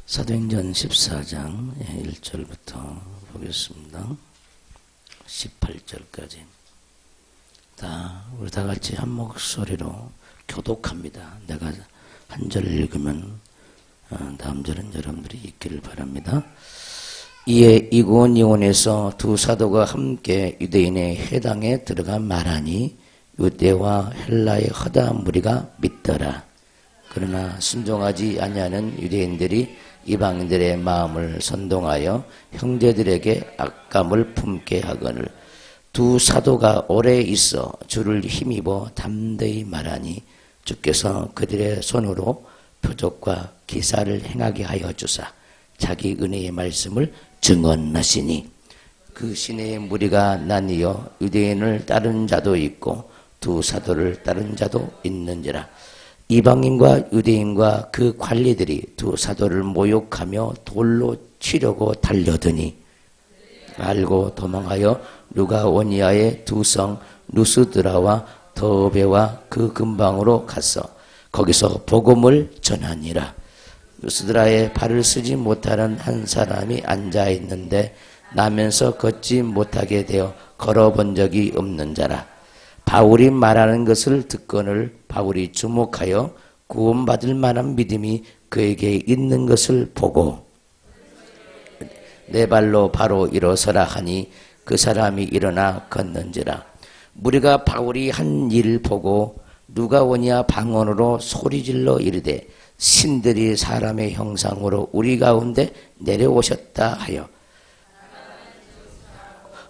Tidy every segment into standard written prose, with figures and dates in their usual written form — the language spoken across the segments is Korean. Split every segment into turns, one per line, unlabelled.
사도행전 14장 1절부터 보겠습니다. 18절까지. 우리 다 같이 한 목소리로 교독합니다. 내가 한 절 읽으면 다음 절은 여러분들이 읽기를 바랍니다. 이에 이고니온에서 두 사도가 함께 유대인의 회당에 들어가 말하니 유대와 헬라의 허다 무리가 믿더라. 그러나 순종하지 아니하는 유대인들이 이방인들의 마음을 선동하여 형제들에게 악감을 품게 하거늘 두 사도가 오래 있어 주를 힘입어 담대히 말하니 주께서 그들의 손으로 표적과 기사를 행하게 하여 주사 자기 은혜의 말씀을 증언하시니 그 시내의 무리가 나뉘어 유대인을 따른 자도 있고 두 사도를 따른 자도 있는지라. 이방인과 유대인과 그 관리들이 두 사도를 모욕하며 돌로 치려고 달려드니 알고 도망하여 루가오니아의 두 성 루스드라와 더베와 그 근방으로 가서 거기서 복음을 전하니라. 루스드라에 발을 쓰지 못하는 한 사람이 앉아 있는데 나면서 걷지 못하게 되어 걸어본 적이 없는 자라. 바울이 말하는 것을 듣거늘 바울이 주목하여 구원받을 만한 믿음이 그에게 있는 것을 보고 내 발로 바로 일어서라 하니 그 사람이 일어나 걷는지라. 무리가 바울이 한 일을 보고 루가오니아 방언으로 소리질러 이르되 신들이 사람의 형상으로 우리 가운데 내려오셨다 하여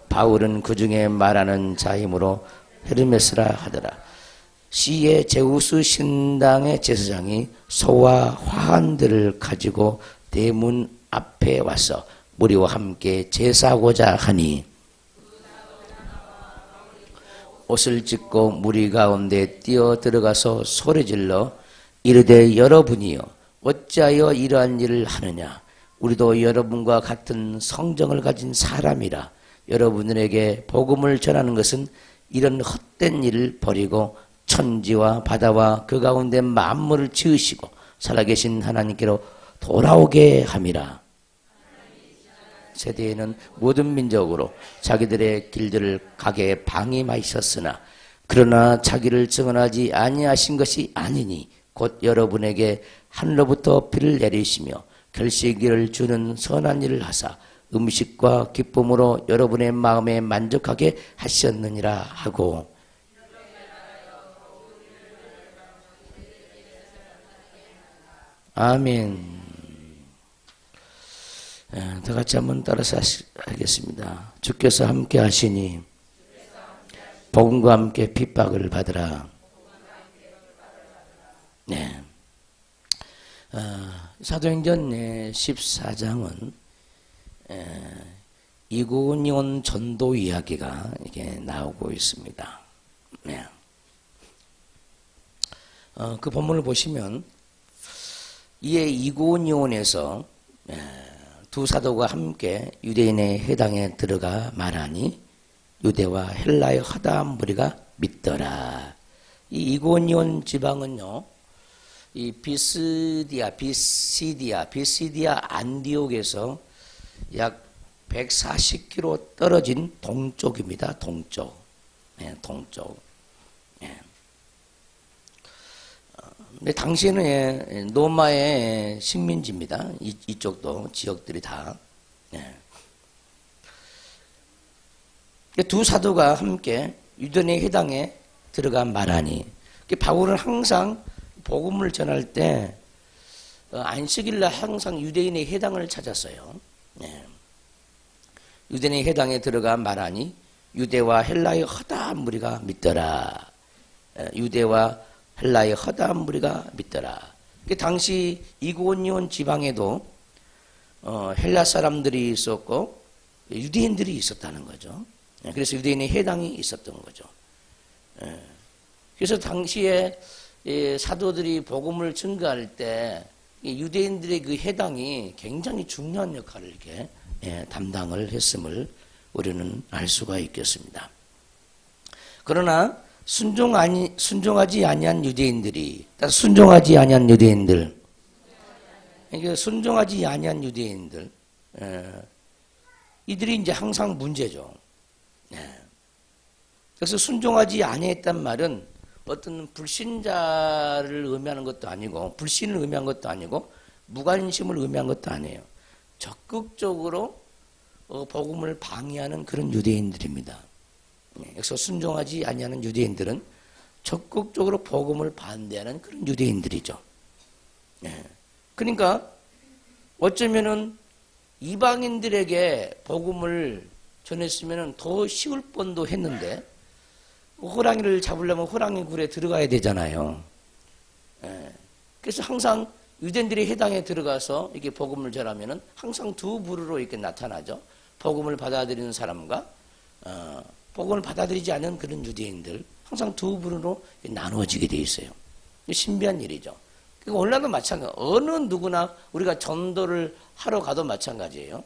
바울은 그 중에 말하는 자이므로 헤르메스라 하더라. 시에 제우스 신당의 제사장이 소와 화환들을 가지고 대문 앞에 와서 무리와 함께 제사하고자 하니 옷을 찢고 무리 가운데 뛰어 들어가서 소리질러 이르되 여러분이여 어찌하여 이러한 일을 하느냐. 우리도 여러분과 같은 성정을 가진 사람이라. 여러분들에게 복음을 전하는 것은 이런 헛된 일을 버리고 천지와 바다와 그 가운데 만물을 지으시고 살아계신 하나님께로 돌아오게 함이라. 세대에는 모든 민족으로 자기들의 길들을 가게 방임하셨으나 그러나 자기를 증언하지 아니하신 것이 아니니 곧 여러분에게 하늘로부터 비를 내리시며 결실기를 주는 선한 일을 하사 음식과 기쁨으로 여러분의 마음에 만족하게 하셨느니라 하고. 아멘. 다 같이 한번 따라서 하겠습니다. 주께서 함께 하시니 복음과 함께 핍박을 받으라. 네. 사도행전 14장은 이고니온 전도 이야기가 이게 나오고 있습니다. 네. 그 본문을 보시면 이에 이고니온에서 두 사도가 함께 유대인의 회당에 들어가 말하니 유대와 헬라의 허다한 무리가 믿더라. 이 이고니온 지방은요, 이 비시디아 안디옥에서 약 140km 떨어진 동쪽입니다. 동쪽. 네, 동쪽. 네. 근데 당시에는 로마의 식민지입니다. 이쪽도 지역들이 다. 네. 두 사도가 함께 유대인의 회당에 들어가 말하니 바울은 항상 복음을 전할 때 안식일날 항상 유대인의 회당을 찾았어요. 네. 유대인의 회당에 들어가 말하니 유대와 헬라의 허다한 무리가 믿더라. 유대와 헬라의 허다한 무리가 믿더라. 당시 이고니온 지방에도 헬라 사람들이 있었고 유대인들이 있었다는 거죠. 그래서 유대인의 회당이 있었던 거죠. 그래서 당시에 사도들이 복음을 증거할 때 유대인들의 그 회당이 굉장히 중요한 역할을 이렇게 담당을 했음을 우리는 알 수가 있겠습니다. 그러나 순종하지 아니한 유대인들이, 순종하지 아니한 유대인들, 이게 순종하지 아니한 유대인들, 이들이 이제 항상 문제죠. 그래서 순종하지 아니했단 말은 어떤 불신자를 의미하는 것도 아니고, 불신을 의미한 것도 아니고, 무관심을 의미한 것도 아니에요. 적극적으로 복음을 방해하는 그런 유대인들입니다. 그래서 순종하지 아니하는 유대인들은 적극적으로 복음을 반대하는 그런 유대인들이죠. 그러니까 어쩌면은 이방인들에게 복음을 전했으면 더 쉬울 뻔도 했는데, 호랑이를 잡으려면 호랑이 굴에 들어가야 되잖아요. 그래서 항상 유대인들이 해당에 들어가서 이렇게 복음을 전하면은 항상 두 부류로 이렇게 나타나죠. 복음을 받아들이는 사람과 복음을 받아들이지 않은 그런 유대인들, 항상 두 부류로 나누어지게 돼 있어요. 신비한 일이죠. 그러니까 오늘날도 마찬가지. 어느 누구나 우리가 전도를 하러 가도 마찬가지예요.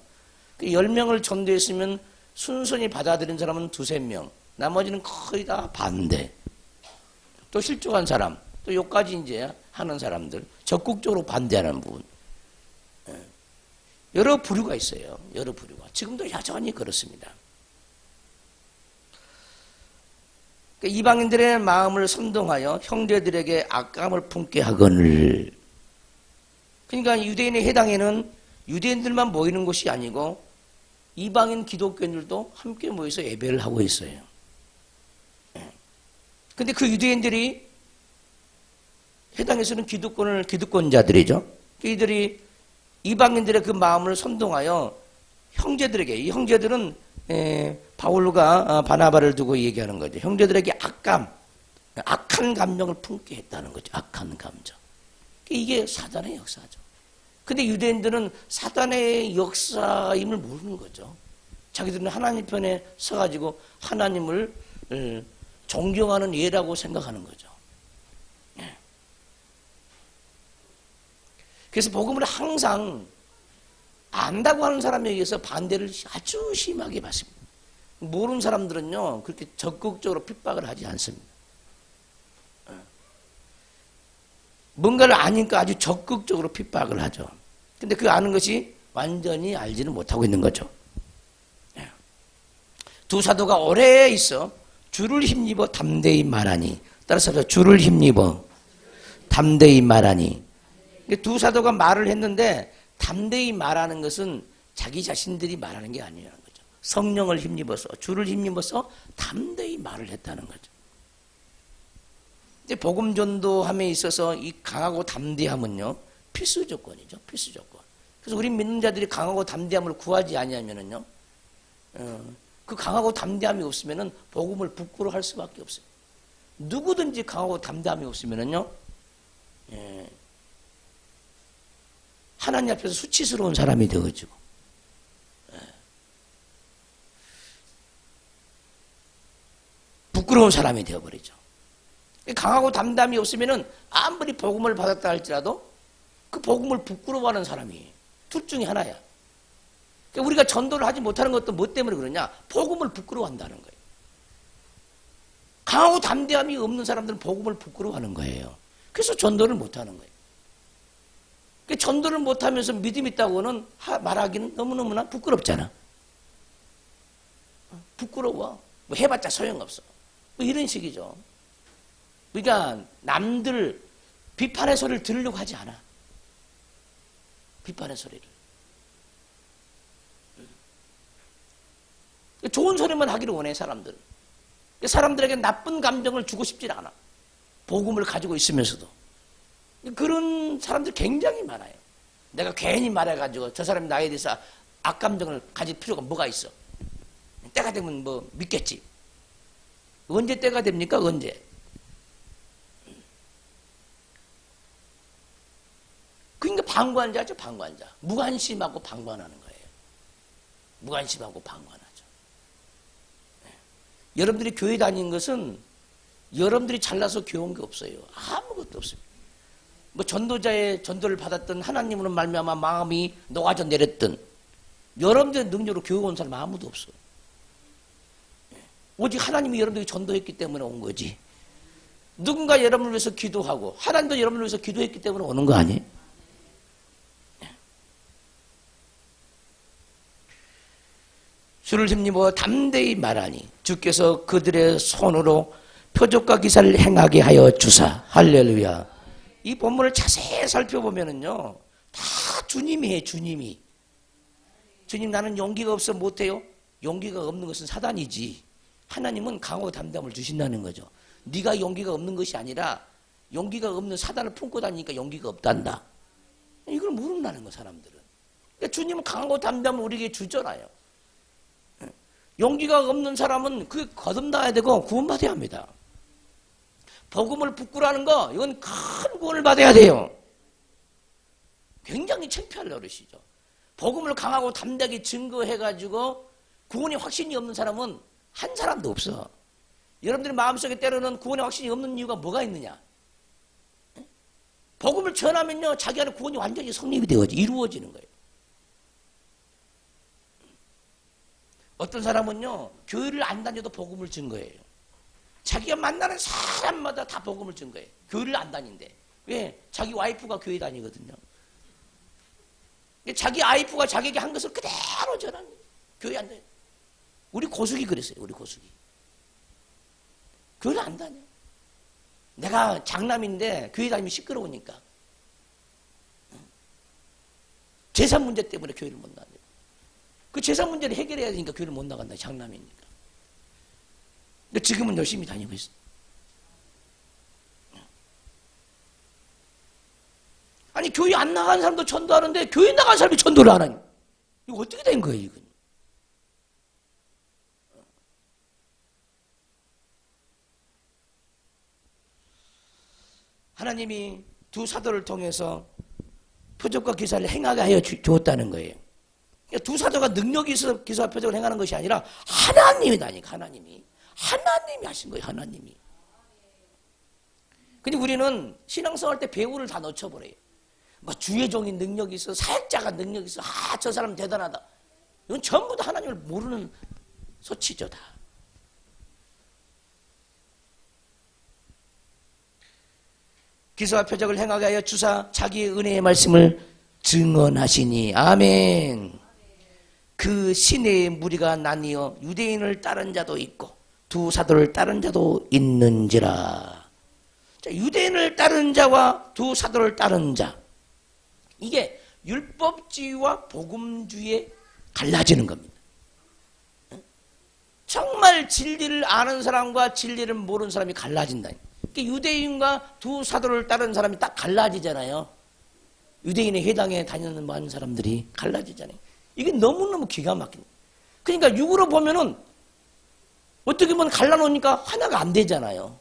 10명을 전도했으면 순순히 받아들인 사람은 2~3명, 나머지는 거의 다 반대. 또 실족한 사람, 또 요까지 이제 하는 사람들, 적극적으로 반대하는 부분. 여러 부류가 있어요. 여러 부류가. 지금도 여전히 그렇습니다. 그러니까 이방인들의 마음을 선동하여 형제들에게 악감을 품게 하거늘. 그러니까 유대인의 해당에는 유대인들만 모이는 곳이 아니고 이방인 기독교인들도 함께 모여서 예배를 하고 있어요. 근데 그 유대인들이 해당에서는 기득권자들이죠. 이들이 이방인들의 그 마음을 선동하여 형제들에게, 이 형제들은 바울과 바나바를 두고 얘기하는 거죠. 형제들에게 악한 감정을 품게 했다는 거죠. 악한 감정. 이게 사단의 역사죠. 근데 유대인들은 사단의 역사임을 모르는 거죠. 자기들은 하나님 편에 서가지고 하나님을 존경하는 예라고 생각하는 거죠. 그래서 복음을 항상 안다고 하는 사람에 의해서 반대를 아주 심하게 받습니다. 모르는 사람들은요, 그렇게 적극적으로 핍박을 하지 않습니다. 뭔가를 아니까 아주 적극적으로 핍박을 하죠. 근데 그 아는 것이 완전히 알지는 못하고 있는 거죠. 두 사도가 오래 있어 주를 힘입어 담대히 말하니, 따라서 주를 힘입어 담대히 말하니. 두 사도가 말을 했는데 담대히 말하는 것은 자기 자신들이 말하는 게 아니라는 거죠. 성령을 힘입어서, 주를 힘입어서 담대히 말을 했다는 거죠. 이제 복음 전도함에 있어서 이 강하고 담대함은요, 필수 조건이죠. 필수 조건. 그래서 우리 믿는 자들이 강하고 담대함을 구하지 아니하면은요, 그 강하고 담대함이 없으면은 복음을 부끄러워할 수밖에 없어요. 누구든지 강하고 담대함이 없으면은요, 하나님 앞에서 수치스러운 사람이 되어지고, 부끄러운 사람이 되어버리죠. 강하고 담담이 없으면은 아무리 복음을 받았다 할지라도 그 복음을 부끄러워하는 사람이 둘 중에 하나야. 그러니까 우리가 전도를 하지 못하는 것도 뭐 때문에 그러냐? 복음을 부끄러워한다는 거예요. 강하고 담대함이 없는 사람들은 복음을 부끄러워하는 거예요. 그래서 전도를 못하는 거예요. 그러니까 전도를 못하면서 믿음 있다고는 말하기는 너무너무나 부끄럽잖아. 부끄러워. 뭐 해봤자 소용없어. 뭐 이런 식이죠. 그러니까 남들 비판의 소리를 들으려고 하지 않아. 비판의 소리를. 좋은 소리만 하기를 원해, 사람들. 사람들에게 나쁜 감정을 주고 싶지 않아. 복음을 가지고 있으면서도. 그런 사람들 굉장히 많아요. 내가 괜히 말해가지고 저 사람이 나에 대해서 악감정을 가질 필요가 뭐가 있어. 때가 되면 뭐 믿겠지. 언제 때가 됩니까? 언제? 그러니까 방관자죠, 방관자. 무관심하고 방관하는 거예요. 무관심하고 방관하죠. 여러분들이 교회 다니는 것은 여러분들이 잘나서 교회 온 게 없어요. 아무것도 없습니다. 뭐 전도자의 전도를 받았던 하나님으로 말미암아 마음이 녹아져 내렸던 여러분들의 능력으로 교회 온 사람 아무도 없어. 오직 하나님이 여러분들이 전도했기 때문에 온 거지. 누군가 여러분을 위해서 기도하고 하나님도 여러분을 위해서 기도했기 때문에 오는 거 아니에요? 주를 힘입어 담대히 말하니 주께서 그들의 손으로 표적과 기사를 행하게 하여 주사. 할렐루야. 이 본문을 자세히 살펴보면은요, 다 주님이 해, 주님이. 주님, 나는 용기가 없어 못해요. 용기가 없는 것은 사단이지. 하나님은 강하고 담대함을 주신다는 거죠. 네가 용기가 없는 것이 아니라 용기가 없는 사단을 품고 다니니까 용기가 없단다. 이걸 모른다는 거, 사람들은. 그러니까 주님은 강하고 담대함을 우리에게 주잖아요. 용기가 없는 사람은 그게 거듭나야 되고 구원받아야 합니다. 복음을 부끄러워하는 거, 이건 큰 구원을 받아야 돼요. 굉장히 창피할 노릇이죠. 복음을 강하고 담대하게 증거해가지고 구원의 확신이 없는 사람은 한 사람도 없어. 여러분들이 마음속에 때로는 구원의 확신이 없는 이유가 뭐가 있느냐? 복음을 전하면요, 자기 안에 구원이 완전히 성립이 되어지, 이루어지는 거예요. 어떤 사람은요, 교회를 안 다녀도 복음을 증거해요. 자기가 만나는 사람마다 다 복음을 증거해요. 교회를 안 다닌대. 왜? 자기 와이프가 교회 다니거든요. 자기 와이프가 자기에게 한 것을 그대로 전합니다. 교회 안 다녀. 우리 고숙이 그랬어요. 우리 고숙이. 교회를 안 다녀. 내가 장남인데 교회 다니면 시끄러우니까. 재산 문제 때문에 교회를 못 다녀. 그 재산 문제를 해결해야 되니까 교회를 못 나간다. 장남이니까. 근데 지금은 열심히 다니고 있어. 아니, 교회 안 나가는 사람도 전도하는데 교회 나간 사람이 전도를 안 하니. 이거 어떻게 된 거예요, 이건? 하나님이 두 사도를 통해서 표적과 기사를 행하게 하여 주었다는 거예요. 그러니까 두 사도가 능력이 있어서 기사와 표적을 행하는 것이 아니라 하나님이다니까, 하나님이. 하나님이 하신 거예요, 하나님이. 근데 우리는 신앙생활 때 배우를 다 놓쳐버려요. 뭐 주의 종이 능력이 있어, 사역자가 능력이 있어, 저 사람 대단하다. 이건 전부 다 하나님을 모르는 소치죠, 다. 기사와 표적을 행하게 하여 주사 자기의 은혜의 말씀을 증언하시니. 아멘. 그 시내의 무리가 나뉘어 유대인을 따른 자도 있고 두 사도를 따른 자도 있는지라. 자, 유대인을 따른 자와 두 사도를 따른 자, 이게 율법주의와 복음주의에 갈라지는 겁니다. 정말 진리를 아는 사람과 진리를 모르는 사람이 갈라진다. 유대인과 두 사도를 따른 사람이 딱 갈라지잖아요. 유대인의 회당에 다니는 많은 사람들이 갈라지잖아요. 이게 너무너무 기가 막힌. 그러니까 육으로 보면은 어떻게 보면 갈라놓으니까 하나가 안 되잖아요.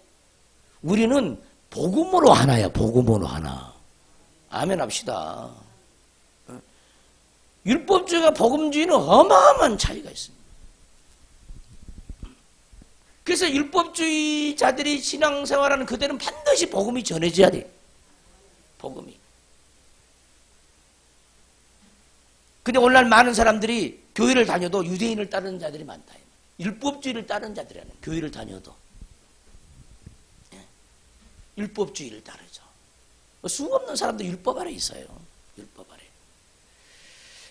우리는 복음으로 하나야, 복음으로 하나. 아멘 합시다. 율법주의와 복음주의는 어마어마한 차이가 있습니다. 그래서 율법주의자들이 신앙생활하는 그대는 반드시 복음이 전해져야 돼요. 복음이. 근데 오늘날 많은 사람들이 교회를 다녀도 유대인을 따르는 자들이 많다. 율법주의를 따르는 자들이라는, 교회를 다녀도 율법주의를 따르죠. 수없는 사람도 율법 아래 있어요. 율법 아래.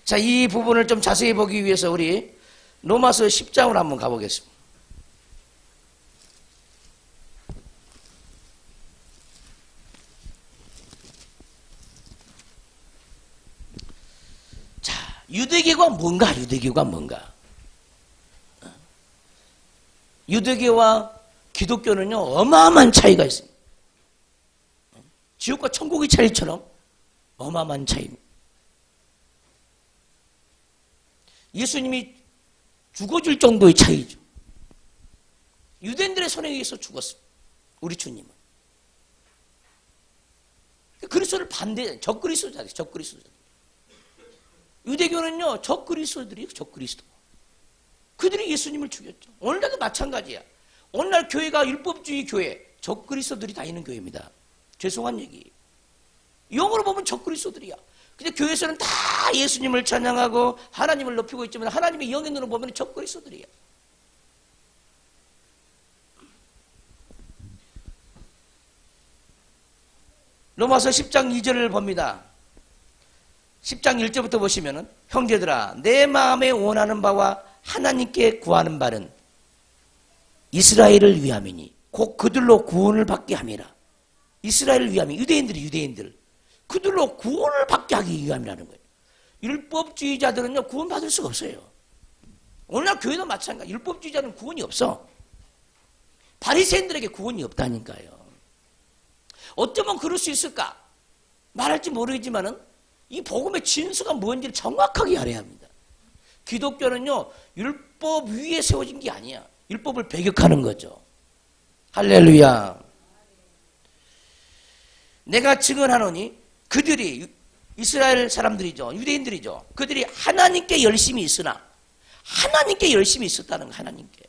자, 이 부분을 좀 자세히 보기 위해서 우리 로마서 10장으로 한번 가보겠습니다. 자, 유대교가 뭔가, 유대교가 뭔가. 유대교와 기독교는요, 어마어마한 차이가 있습니다. 지옥과 천국의 차이처럼 어마어마한 차이입니다. 예수님이 죽어줄 정도의 차이죠. 유대인들의 손에 의해서 죽었습니다. 우리 주님은. 그리스도를 반대, 적그리스도자들, 적그리스도자들. 유대교는요, 적그리스도들이에요, 적그리스도. 그들이 예수님을 죽였죠. 오늘날도 마찬가지야. 오늘날 교회가 율법주의 교회, 적그리스도들이 다니는 교회입니다. 죄송한 얘기. 영어로 보면 적그리스도들이야. 근데 교회에서는 다 예수님을 찬양하고 하나님을 높이고 있지만 하나님의 영의 눈으로 보면 적그리스도들이야. 로마서 10장 2절을 봅니다. 10장 1절부터 보시면은 형제들아 내 마음에 원하는 바와 하나님께 구하는 바는 이스라엘을 위함이니 곧 그들로 구원을 받게 함이라. 이스라엘을 위함이 유대인들 그들로 구원을 받게 하기 위함이라는 거예요. 율법주의자들은요 구원받을 수가 없어요. 오늘날 교회도 마찬가지. 율법주의자는 구원이 없어. 바리새인들에게 구원이 없다니까요. 어쩌면 그럴 수 있을까? 말할지 모르겠지만은 이 복음의 진수가 뭔지를 정확하게 알아야 합니다. 기독교는요 율법 위에 세워진 게 아니야. 율법을 배격하는 거죠. 할렐루야. 내가 증언하노니 그들이 이스라엘 사람들이죠. 유대인들이죠. 그들이 하나님께 열심히 있으나 하나님께 열심히 있었다는 거. 하나님께.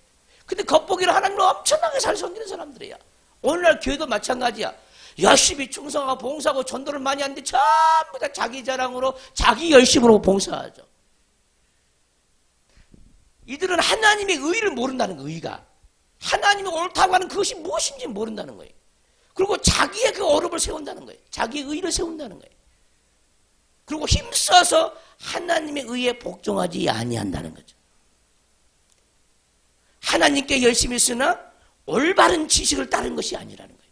근데 겉보기로 하나님을 엄청나게 잘 섬기는 사람들이야. 오늘날 교회도 마찬가지야. 열심히 충성하고 봉사하고 전도를 많이 하는데 전부 다 자기 자랑으로 자기 열심으로 봉사하죠. 이들은 하나님의 의를 모른다는 거예요. 의가. 하나님이 옳다고 하는 그것이 무엇인지 모른다는 거예요. 그리고 자기의 그 어렵을 세운다는 거예요. 자기의 의를 세운다는 거예요. 그리고 힘써서 하나님의 의에 복종하지 아니한다는 거죠. 하나님께 열심히 쓰나 올바른 지식을 따른 것이 아니라는 거예요.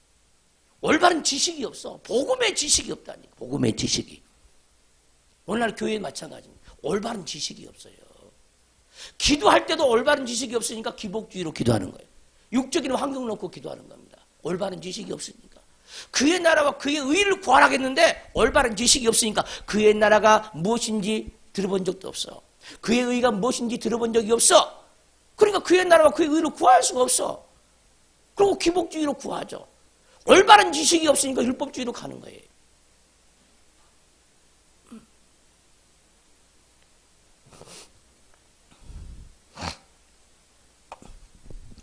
올바른 지식이 없어. 복음의 지식이 없다니까. 복음의 지식이. 오늘날 교회에 마찬가지입니다. 올바른 지식이 없어요. 기도할 때도 올바른 지식이 없으니까 기복주의로 기도하는 거예요. 육적인 환경 놓고 기도하는 겁니다. 올바른 지식이 없으니까. 그의 나라와 그의 의를 구하라겠는데 올바른 지식이 없으니까 그의 나라가 무엇인지 들어본 적도 없어. 그의 의가 무엇인지 들어본 적이 없어. 그러니까 그의 나라와 그의 의를 구할 수가 없어. 그리고 기복주의로 구하죠. 올바른 지식이 없으니까 율법주의로 가는 거예요.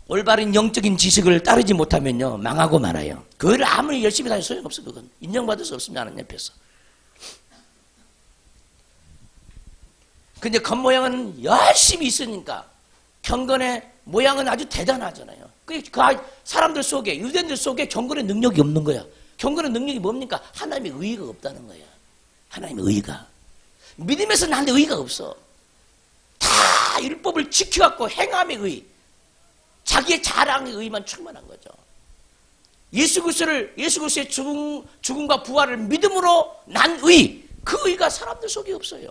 올바른 영적인 지식을 따르지 못하면요 망하고 말아요. 그걸 아무리 열심히 다녀도 소용없어. 그건 인정받을 수 없습니다. 하나님 옆에서. 근데 겉모양은 열심히 있으니까 경건의 모양은 아주 대단하잖아요. 그 사람들 속에 유대인들 속에 경건의 능력이 없는 거야. 경건의 능력이 뭡니까? 하나님의 의의가 없다는 거야. 하나님의 의의가. 믿음에서는 하나님의 의의가 없어. 다 율법을 지켜갖고 행함의 의의. 자기의 자랑의 의의만 충만한 거죠. 예수 그리스도의 죽음과 부활을 믿음으로 난 의, 그 의가 사람들 속에 없어요.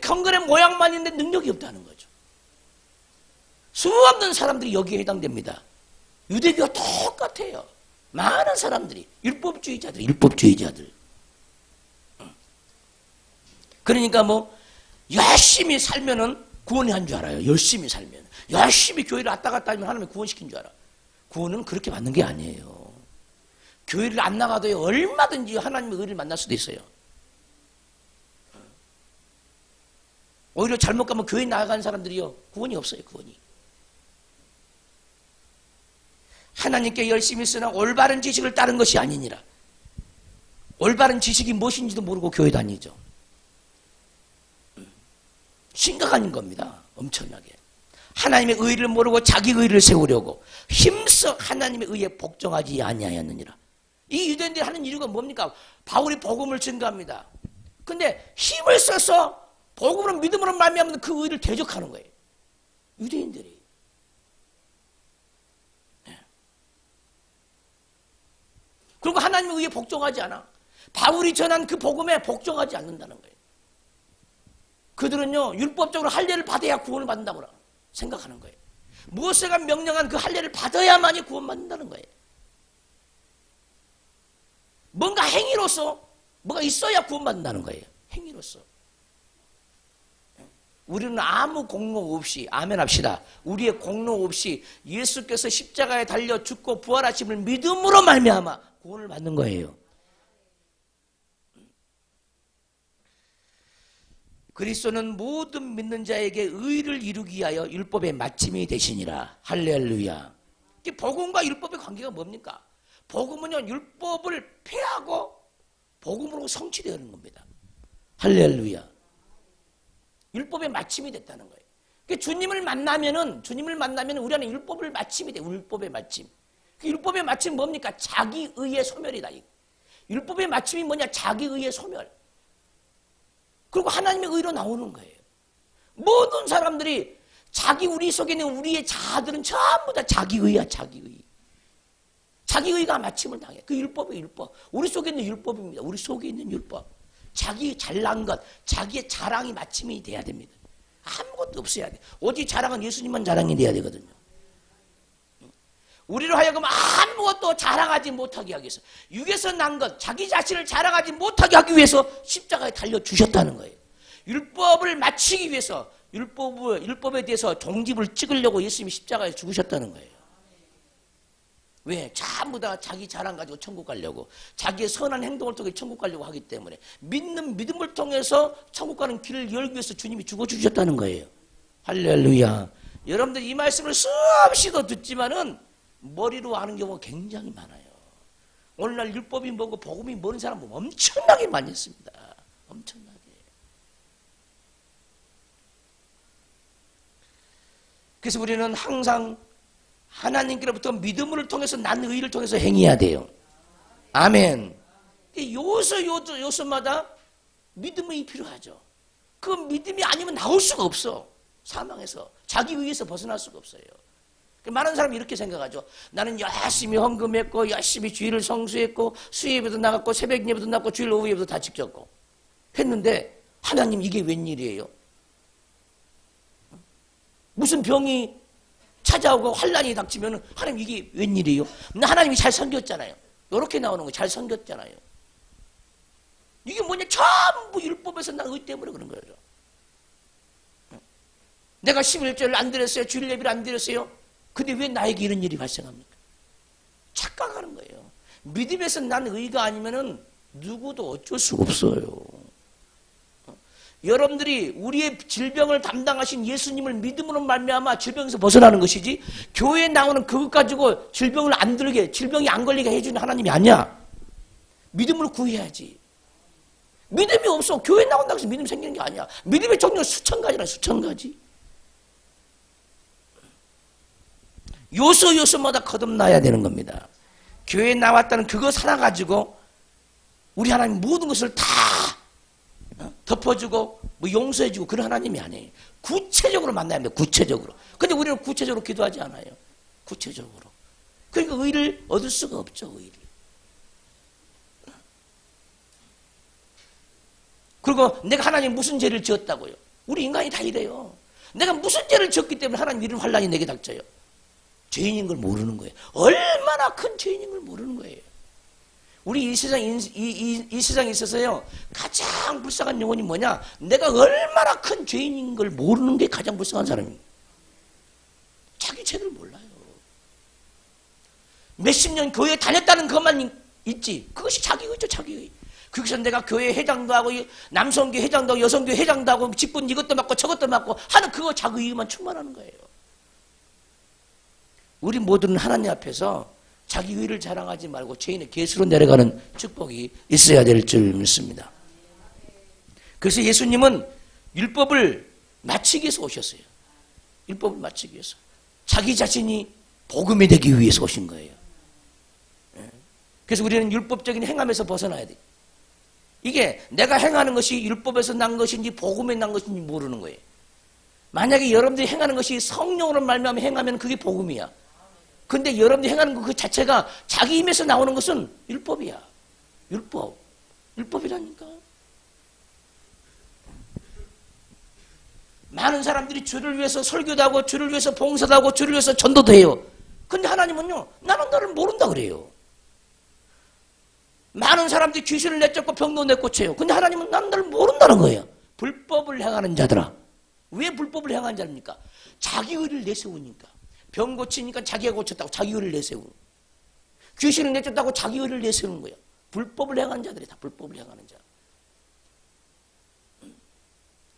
경건의 모양만 있는데 능력이 없다는 거죠. 수없는 사람들이 여기에 해당됩니다. 유대교와 똑같아요. 많은 사람들이 율법주의자들. 그러니까 뭐 열심히 살면은 구원이 한 줄 알아요. 열심히 살면. 열심히 교회를 왔다 갔다 하면 하나님이 구원시킨 줄 알아. 구원은 그렇게 받는 게 아니에요. 교회를 안 나가도 얼마든지 하나님의 의를 만날 수도 있어요. 오히려 잘못 가면 교회 나가는 사람들이요 구원이 없어요. 구원이. 하나님께 열심히 쓰나 올바른 지식을 따른 것이 아니니라. 올바른 지식이 무엇인지도 모르고 교회 다니죠. 심각한 겁니다. 엄청나게. 하나님의 의를 모르고 자기 의를 세우려고 힘써 하나님의 의에 복종하지 아니하였느니라. 이 유대인들이 하는 이유가 뭡니까? 바울이 복음을 증거합니다. 근데 힘을 써서 복음으로 믿음으로 말미암는 그 의를 대적하는 거예요. 유대인들이. 네. 그리고 하나님의 의에 복종하지 않아. 바울이 전한 그 복음에 복종하지 않는다는 거예요. 그들은요 율법적으로 할례를 받아야 구원을 받는다고 생각하는 거예요. 모세가 명령한 그 할례를 받아야만이 구원받는다는 거예요. 뭔가 행위로서 뭐가 있어야 구원받는다는 거예요. 행위로서. 우리는 아무 공로 없이 아멘 합시다. 우리의 공로 없이 예수께서 십자가에 달려 죽고 부활하심을 믿음으로 말미암아 구원을 받는 거예요. 그리스도는 모든 믿는 자에게 의를 이루기 위하여 율법의 마침이 되시니라. 할렐루야. 복음과 율법의 관계가 뭡니까? 복음은요 율법을 폐하고 복음으로 성취되는 겁니다. 할렐루야. 율법의 마침이 됐다는 거예요. 주님을 만나면은 우리 안에 율법을 마침이 돼. 율법의 마침. 그 율법의 마침은 뭡니까? 자기의의 소멸이다. 율법의 마침이 뭐냐? 자기의의 소멸. 그리고 하나님의 의로 나오는 거예요. 모든 사람들이 우리 속에 있는 우리의 자아들은 전부 다 자기의야, 자기의. 자기의가 마침을 당해. 그 율법이 율법. 우리 속에 있는 율법입니다. 우리 속에 있는 율법. 자기 잘난 것, 자기의 자랑이 마침이 돼야 됩니다. 아무것도 없어야 돼. 오직 자랑은 예수님만 자랑이 돼야 되거든요. 우리로 하여금 아무것도 자랑하지 못하게 하기 위해서, 육에서 난 것, 자기 자신을 자랑하지 못하게 하기 위해서 십자가에 달려주셨다는 거예요. 율법을 마치기 위해서, 율법에 대해서 종집을 찍으려고 예수님이 십자가에 죽으셨다는 거예요. 왜? 전부 다 자기 자랑 가지고 천국 가려고, 자기의 선한 행동을 통해 천국 가려고 하기 때문에, 믿음을 통해서 천국 가는 길을 열기 위해서 주님이 죽어주셨다는 거예요. 할렐루야. 여러분들 이 말씀을 수없이도 듣지만은 머리로 아는 경우가 굉장히 많아요. 오늘날 율법이 뭐고 복음이 뭔 사람은 엄청나게 많이 있습니다. 엄청나게. 그래서 우리는 항상 하나님께로부터 믿음을 통해서 난 의를 통해서 행해야 돼요. 아멘. 요소마다 믿음이 필요하죠. 그 믿음이 아니면 나올 수가 없어. 사망에서. 자기 의에서 벗어날 수가 없어요. 많은 사람이 이렇게 생각하죠. 나는 열심히 헌금했고, 열심히 주일을 성수했고, 수요일에도 나갔고, 새벽 예배도 나갔고, 주일 오후 예배도 다 지켰고 했는데 하나님 이게 웬일이에요? 무슨 병이 찾아오고 환란이 닥치면 하나님 이게 웬일이에요? 하나님이 잘 섬겼잖아요. 이렇게 나오는 거 잘 섬겼잖아요. 이게 뭐냐? 전부 율법에서 난 의 때문에 그런 거죠. 내가 11절을 안 드렸어요. 주일 예배를 안 드렸어요. 근데 왜 나에게 이런 일이 발생합니까? 착각하는 거예요. 믿음에서 난 의가 아니면은 누구도 어쩔 수가 없어요. 여러분들이 우리의 질병을 담당하신 예수님을 믿음으로 말미암아 질병에서 벗어나는 것이지, 교회에 나오는 그것 가지고 질병을 안 들게, 질병이 안 걸리게 해주는 하나님이 아니야. 믿음으로 구해야지. 믿음이 없어. 교회에 나온다고 해서 믿음 생기는 게 아니야. 믿음의 종류가 수천 가지라, 수천 가지. 요소마다 거듭나야 되는 겁니다. 교회에 나왔다는 그거 살아가지고 우리 하나님 모든 것을 다 덮어주고 뭐 용서해주고 그런 하나님이 아니에요. 구체적으로 만나야 합니다. 구체적으로. 근데 우리는 구체적으로 기도하지 않아요. 구체적으로. 그러니까 의를 얻을 수가 없죠. 의를. 그리고 내가 하나님 무슨 죄를 지었다고요? 우리 인간이 다 이래요. 내가 무슨 죄를 지었기 때문에 하나님 이런 환란이 내게 닥쳐요. 죄인인 걸 모르는 거예요. 얼마나 큰 죄인인 걸 모르는 거예요. 우리 이 세상에 있어서요, 가장 불쌍한 영혼이 뭐냐? 내가 얼마나 큰 죄인인 걸 모르는 게 가장 불쌍한 사람입니다. 자기 죄를 몰라요. 몇십 년 교회에 다녔다는 것만 있지. 그것이 자기의죠, 자기의. 거기서 내가 교회 회장도 하고, 남성교 회장도 하고, 여성교 회장도 하고, 직분 이것도 맡고 저것도 맡고 하는 그거 자기의만 충만하는 거예요. 우리 모두는 하나님 앞에서 자기 의를 자랑하지 말고 죄인의 계수로 내려가는 축복이 있어야 될 줄 믿습니다. 그래서 예수님은 율법을 마치기 위해서 오셨어요. 율법을 마치기 위해서. 자기 자신이 복음이 되기 위해서 오신 거예요. 그래서 우리는 율법적인 행함에서 벗어나야 돼요. 이게 내가 행하는 것이 율법에서 난 것인지 복음에 난 것인지 모르는 거예요. 만약에 여러분들이 행하는 것이 성령으로 말미암아 행하면 그게 복음이야. 근데 여러분들이 행하는 그 자체가 자기 힘에서 나오는 것은 율법이야. 율법이라니까. 많은 사람들이 주를 위해서 설교도 하고, 주를 위해서 봉사도 하고, 주를 위해서 전도도 해요. 근데 하나님은요, 나는 너를 모른다 그래요. 많은 사람들이 귀신을 내쫓고 병도 내고쳐요. 근데 하나님은 나는 너를 모른다는 거예요. 불법을 행하는 자들아. 왜 불법을 행하는 자입니까? 자기 의를 내세우니까. 병 고치니까 자기가 고쳤다고 자기 의를 내세우고, 귀신을 내쫓다고 자기 의를 내세우는 거예요. 불법을 행하는 자들이 다 불법을 행하는 자.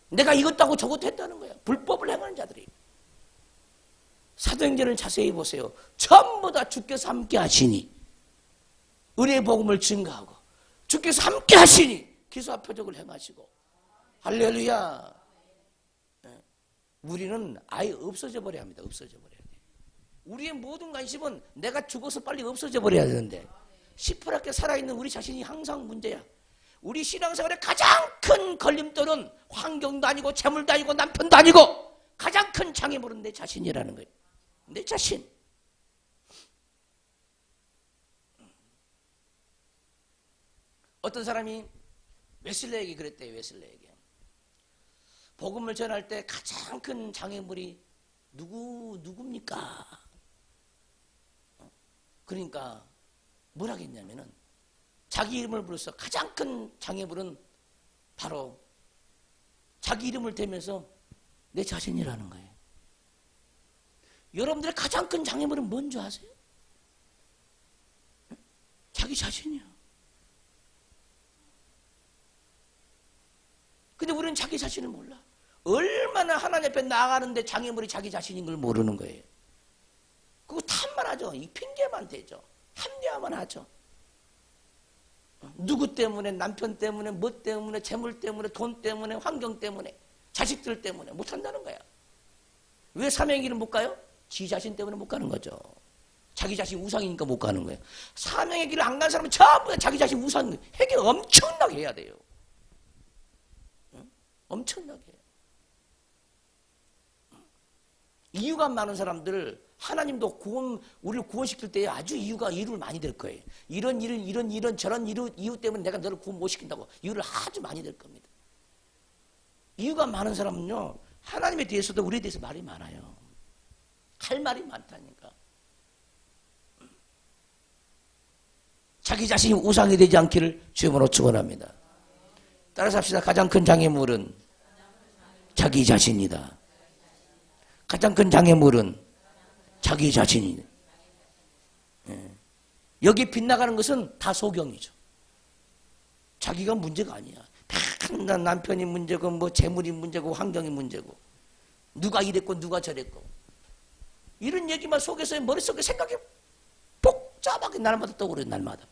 내가 이것도 하고 저것도 했다는 거야. 불법을 행하는 자들이. 사도행전을 자세히 보세요. 전부 다 주께서 함께 하시니, 은혜의 복음을 증거하고, 주께서 함께 하시니 기사와 표적을 행하시고. 할렐루야. 우리는 아예 없어져 버려야 합니다. 없어져 버려야 돼. 우리의 모든 관심은 내가 죽어서 빨리 없어져 버려야 되는데, 시퍼렇게 살아있는 우리 자신이 항상 문제야. 우리 신앙생활의 가장 큰 걸림돌은 환경도 아니고 재물도 아니고 남편도 아니고 가장 큰 장애물은 내 자신이라는 거예요. 내 자신. 어떤 사람이 웨슬레에게 그랬대요. 웨슬레에게. 복음을 전할 때 가장 큰 장애물이 누굽니까? 그러니까 뭘 하겠냐면은 자기 이름을 불러서 가장 큰 장애물은 바로 자기 이름을 대면서 내 자신이라는 거예요. 여러분들의 가장 큰 장애물은 뭔지 아세요? 자기 자신이요. 근데 우리는 자기 자신을 몰라. 얼마나 하나님 앞에 나아가는데 장애물이 자기 자신인 걸 모르는 거예요. 그거 탓만 하죠. 이 핑계만 대죠. 합리화만 하죠. 누구 때문에, 남편 때문에, 뭐 때문에, 재물 때문에, 돈 때문에, 환경 때문에, 자식들 때문에 못한다는 거야. 왜 사명의 길을 못 가요? 지 자신 때문에 못 가는 거죠. 자기 자신 우상이니까 못 가는 거예요. 사명의 길을 안 간 사람은 전부 다 자기 자신 우상, 해결 엄청나게 해야 돼요. 엄청나게. 이유가 많은 사람들, 하나님도 우리를 구원시킬 때 아주 이유를 많이 될 거예요. 이런 저런 이유 때문에 내가 너를 구원 못 시킨다고 이유를 아주 많이 될 겁니다. 이유가 많은 사람은요, 하나님에 대해서도 우리에 대해서 말이 많아요. 할 말이 많다니까. 자기 자신이 우상이 되지 않기를 주님으로 축원합니다. 따라서 합시다. 가장 큰 장애물은 자기 자신이다. 가장 큰 장애물은 자기 자신이다. 여기 빗나가는 것은 다 소경이죠. 자기가 문제가 아니야. 다 남편이 문제고 뭐 재물이 문제고 환경이 문제고 누가 이랬고 누가 저랬고 이런 얘기만 속에서 머릿속에 생각이 복잡하게 날마다 떠오르는 날마다.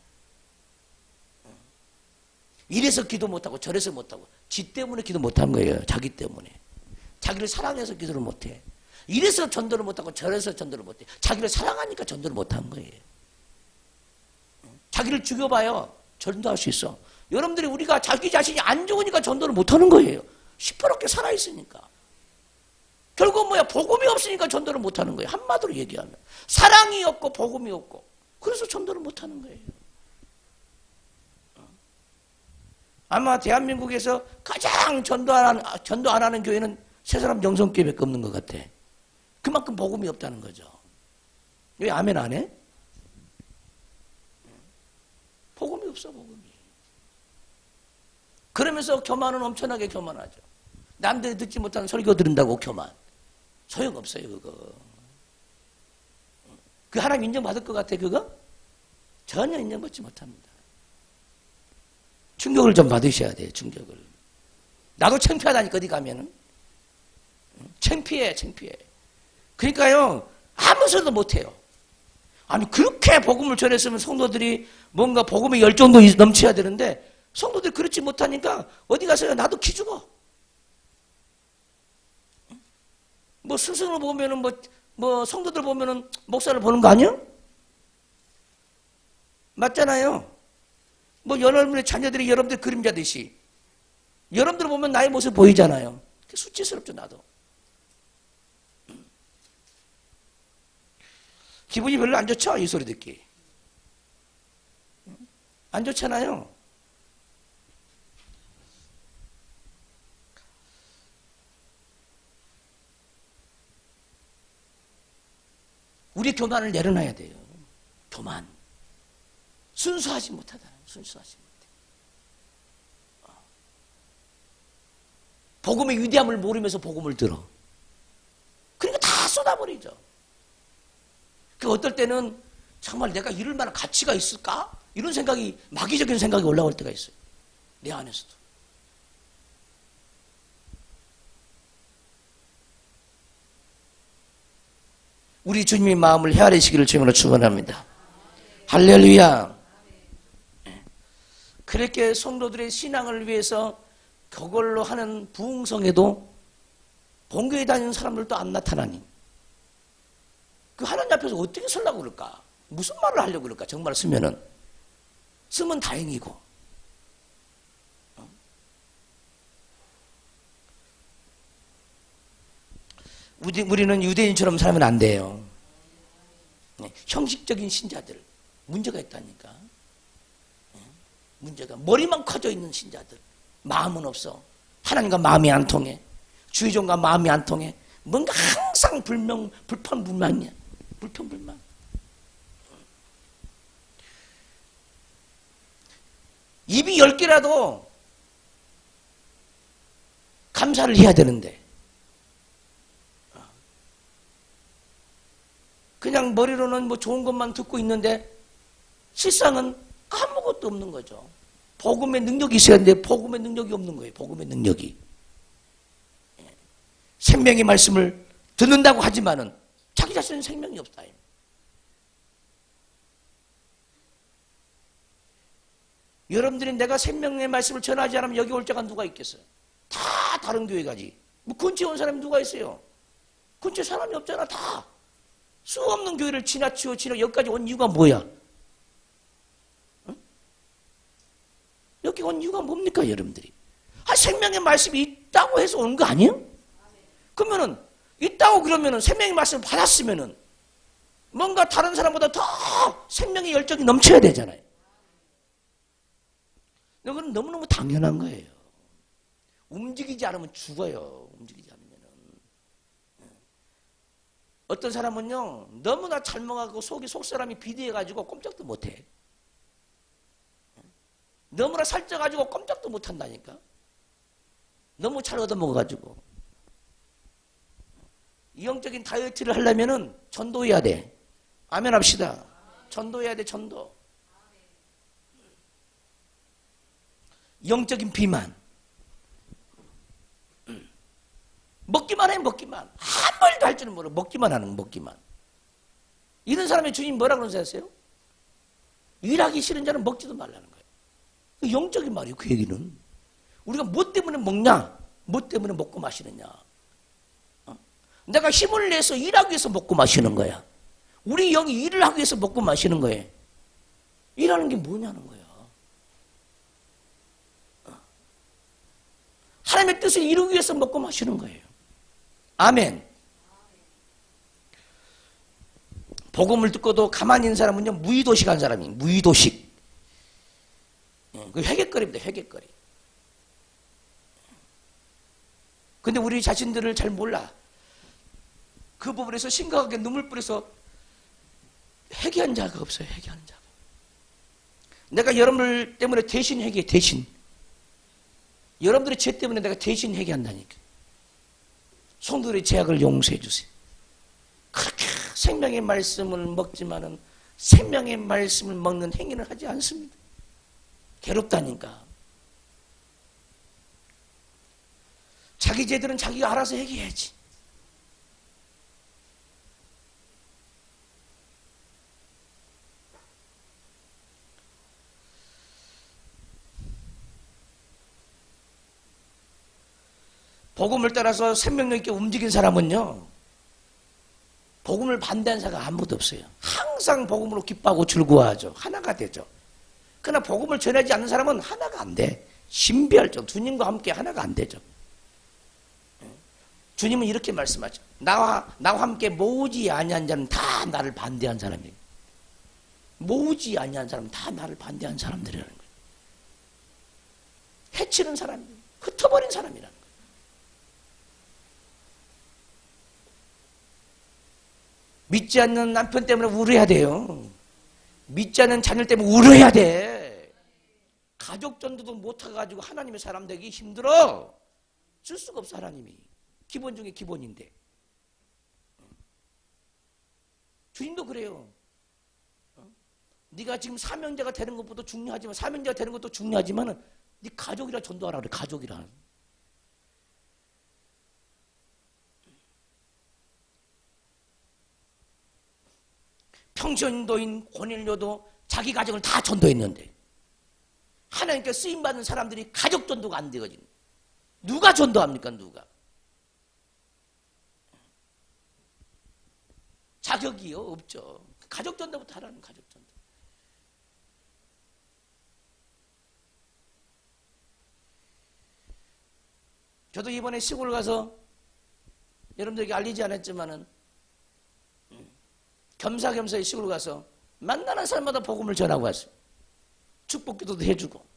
이래서 기도 못하고 저래서 못하고 지 때문에 기도 못한 거예요. 자기 때문에. 자기를 사랑해서 기도를 못해. 이래서 전도를 못하고 저래서 전도를 못해. 자기를 사랑하니까 전도를 못한 거예요. 자기를 죽여봐요. 전도할 수 있어. 여러분들이 우리가 자기 자신이 안 좋으니까 전도를 못하는 거예요. 시퍼렇게 살아있으니까. 결국 뭐야? 복음이 없으니까 전도를 못하는 거예요. 한마디로 얘기하면. 사랑이 없고 복음이 없고. 그래서 전도를 못하는 거예요. 아마 대한민국에서 가장 전도 안 하는 교회는 세 사람 영성교회밖에 없는 것 같아. 그만큼 복음이 없다는 거죠. 왜 아멘 안 해? 복음이 없어, 복음이. 그러면서 교만은 엄청나게 교만하죠. 남들이 듣지 못하는 설교 들은다고 교만. 소용없어요, 그거. 그 하나님 인정받을 것 같아, 그거? 전혀 인정받지 못합니다. 충격을 좀 받으셔야 돼요, 충격을. 나도 창피하다니까, 어디 가면은. 창피해. 그러니까요, 아무 소리도 못해요. 아니, 그렇게 복음을 전했으면 성도들이 뭔가 복음의 열정도 넘쳐야 되는데, 성도들이 그렇지 못하니까, 어디 가서요, 나도 기죽어. 뭐, 스승을 보면은, 성도들 보면은, 목사를 보는 거 아니야? 맞잖아요. 여러분의 자녀들이 여러분들 그림자듯이, 여러분들 보면 나의 모습 보이잖아요. 수치스럽죠, 나도. 기분이 별로 안 좋죠? 이 소리 듣기. 안 좋잖아요. 우리 교만을 내려놔야 돼요. 교만. 순수하지 못하다. 순수하지 못해. 복음의 위대함을 모르면서 복음을 들어. 그러니까 다 쏟아버리죠. 어떨 때는 정말 내가 이럴 만한 가치가 있을까? 이런 생각이, 마귀적인 생각이 올라올 때가 있어요. 내 안에서도. 우리 주님의 마음을 헤아리시기를 주님으로 축원합니다. 할렐루야. 그렇게 성도들의 신앙을 위해서 그걸로 하는 부흥성에도 본교에 다니는 사람들도 안 나타나니 그 하나님 앞에서 어떻게 설라고 그럴까? 무슨 말을 하려고 그럴까? 정말 쓰면 다행이고 우리는 유대인처럼 살면 안 돼요. 형식적인 신자들 문제가 있다니까. 문제가 머리만 커져 있는 신자들, 마음은 없어. 하나님과 마음이 안 통해. 주의종과 마음이 안 통해. 뭔가 항상 불평불만이야. 불평불만. 입이 10개라도 감사를 해야 되는데 그냥 머리로는 뭐 좋은 것만 듣고 있는데 실상은 아무것도 없는 거죠. 복음의 능력이 있어야 하는데 복음의 능력이 없는 거예요. 복음의 능력이. 생명의 말씀을 듣는다고 하지만은 자기 자신은 생명이 없다. 여러분들이 내가 생명의 말씀을 전하지 않으면 여기 올 자가 누가 있겠어요? 다 다른 교회 가지. 뭐 근처에 온 사람이 누가 있어요? 근처에 사람이 없잖아. 다. 수없는 교회를 지나치고 여기까지 온 이유가 뭐야? 응? 여기 온 이유가 뭡니까 여러분들이? 생명의 말씀이 있다고 해서 온 거 아니에요? 그러면은 있다고 그러면은 생명의 말씀을 받았으면은 뭔가 다른 사람보다 더 생명의 열정이 넘쳐야 되잖아요. 이건 너무너무 당연한 거예요. 움직이지 않으면 죽어요. 움직이지 않으면은. 어떤 사람은요, 너무나 잘 먹하고 속사람이 비대해가지고 꼼짝도 못해. 너무나 살쪄가지고 꼼짝도 못한다니까. 너무 잘 얻어먹어가지고. 영적인 다이어트를 하려면은 전도해야 돼. 아멘 합시다. 전도해야 돼, 전도. 영적인 비만. 먹기만 해, 먹기만. 한 말도 할 줄은 몰라. 먹기만 하는 거, 먹기만. 이런 사람의 주님 뭐라 그러는 아세요? 일하기 싫은 자는 먹지도 말라는 거예요. 그 영적인 말이에요, 그 얘기는. 우리가 뭐 때문에 먹냐? 뭐 때문에 먹고 마시느냐? 내가 힘을 내서 일하기 위해서 먹고 마시는 거야. 우리 영이 일을 하기 위해서 먹고 마시는 거예요. 일하는 게 뭐냐는 거야. 하나님의 뜻을 이루기 위해서 먹고 마시는 거예요. 아멘. 복음을 듣고도 가만히 있는 사람은요, 무의도식한 사람이에요. 무의도식. 그 회개거리입니다. 회개거리. 근데 우리 자신들을 잘 몰라. 그 부분에서 심각하게 눈물 뿌려서 회개한 자가 없어요. 회개하는 자가. 내가 여러분들 때문에 대신 회개해. 대신. 여러분들의 죄 때문에 내가 대신 회개한다니까. 성도들의 죄악을 용서해 주세요. 그렇게 생명의 말씀을 먹지만은 생명의 말씀을 먹는 행위는 하지 않습니다. 괴롭다니까. 자기 죄들은 자기가 알아서 회개해야지. 복음을 따라서 생명력 있게 움직인 사람은요, 복음을 반대한 사람이 아무도 없어요. 항상 복음으로 기뻐하고 즐거워하죠. 하나가 되죠. 그러나 복음을 전하지 않는 사람은 하나가 안 돼. 신비할정. 주님과 함께 하나가 안 되죠. 주님은 이렇게 말씀하죠. 나와 함께 모으지 아니한 자는 다 나를 반대한 사람이에요. 모으지 아니한 사람은 다 나를 반대한 사람들이라는 거예요. 해치는 사람이에요. 흩어버린 사람이라는 거예요. 믿지 않는 남편 때문에 우려해야 돼요. 믿지 않는 자녀 때문에 우려해야 돼. 가족 전도도 못해가지고 하나님의 사람 되기 힘들어. 쓸 수가 없어 하나님이. 기본 중에 기본인데. 주님도 그래요. 네가 지금 사명자가 되는 것보다 중요하지만 사명자가 되는 것도 중요하지만 네 가족이라 전도하라 그래. 가족이라. 평신도인 고넬료도 자기 가정을 다 전도했는데 하나님께 쓰임받는 사람들이 가족 전도가 안 되거든요. 누가 전도합니까? 누가? 자격이요? 없죠. 가족 전도부터 하라는 가족 전도. 저도 이번에 시골 가서 여러분들에게 알리지 않았지만은 겸사겸사 시골 가서 만나는 사람마다 복음을 전하고 왔어요. 축복기도도 해주고.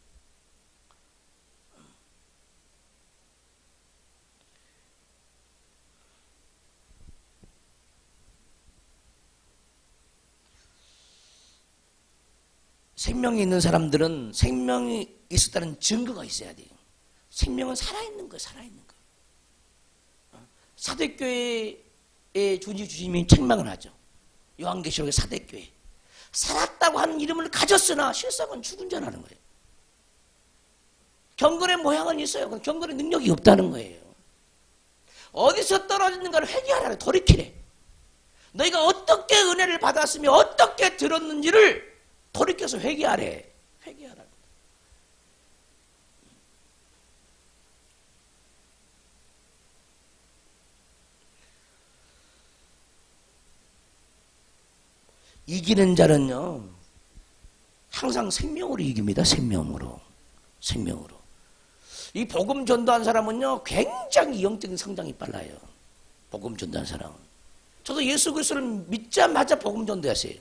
생명이 있는 사람들은 생명이 있었다는 증거가 있어야 돼요. 생명은 살아있는 거, 살아있는 거. 사대교회의 주님이 책망을 하죠. 요한계시록의 사대교회. 살았다고 하는 이름을 가졌으나 실상은 죽은 자라는 거예요. 경건의 모양은 있어요. 그럼 경건의 능력이 없다는 거예요. 어디서 떨어졌는가를 회개하라, 돌이키래. 너희가 어떻게 은혜를 받았으며 어떻게 들었는지를 돌이켜서 회개하래. 회개하라. 이기는 자는요, 항상 생명으로 이깁니다. 생명으로. 생명으로. 이 복음 전도한 사람은요, 굉장히 영적인 성장이 빨라요. 복음 전도한 사람은. 저도 예수 그리스도를 믿자마자 복음 전도했어요.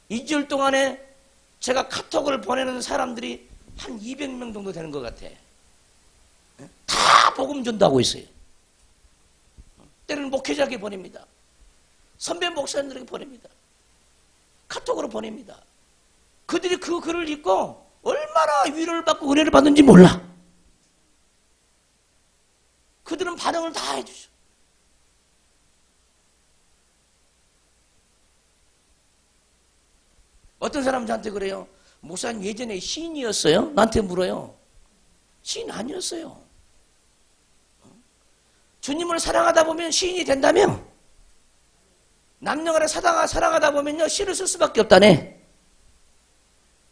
2주일 동안에 제가 카톡을 보내는 사람들이 한 200명 정도 되는 것 같아. 다 복음 전도하고 있어요. 때로는 목회자에게 보냅니다. 선배 목사님들에게 보냅니다. 카톡으로 보냅니다. 그들이 그 글을 읽고 얼마나 위로를 받고 은혜를 받는지 몰라. 그들은 반응을 다 해주죠. 어떤 사람은 저한테 그래요. 목사님 예전에 시인이었어요? 나한테 물어요. 시인 아니었어요. 주님을 사랑하다 보면 시인이 된다며? 남녀간에 사랑하다 보면요, 시를 쓸 수밖에 없다네.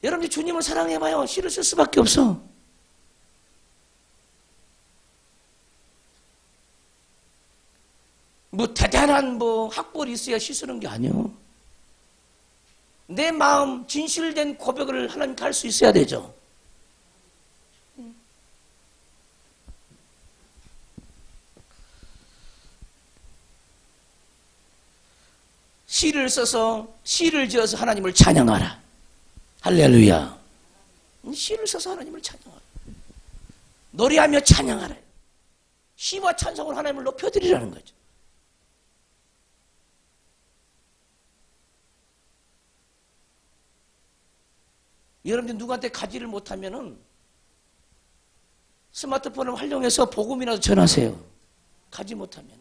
여러분들 주님을 사랑해봐요. 시를 쓸 수밖에 없어. 뭐 대단한 학벌이 있어야 시 쓰는 게 아니요. 내 마음 진실된 고백을 하나님께 할 수 있어야 되죠. 시를 써서 시를 지어서 하나님을 찬양하라. 할렐루야. 시를 써서 하나님을 찬양하라. 노래하며 찬양하라. 시와 찬송을 하나님을 높여드리라는 거죠. 여러분들 누구한테 가지를 못하면은 스마트폰을 활용해서 복음이라도 전하세요. 가지 못하면은.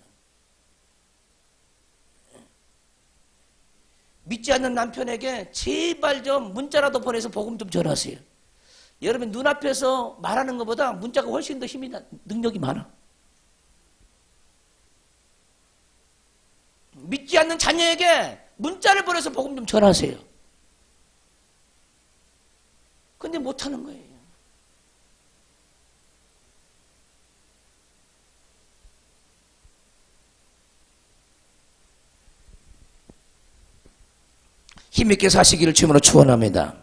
믿지 않는 남편에게 제발 좀 문자라도 보내서 복음 좀 전하세요. 여러분 눈앞에서 말하는 것보다 문자가 훨씬 더 능력이 많아. 믿지 않는 자녀에게 문자를 보내서 복음 좀 전하세요. 근데 못하는 거예요. 힘있게 사시기를 주님으로 축원합니다.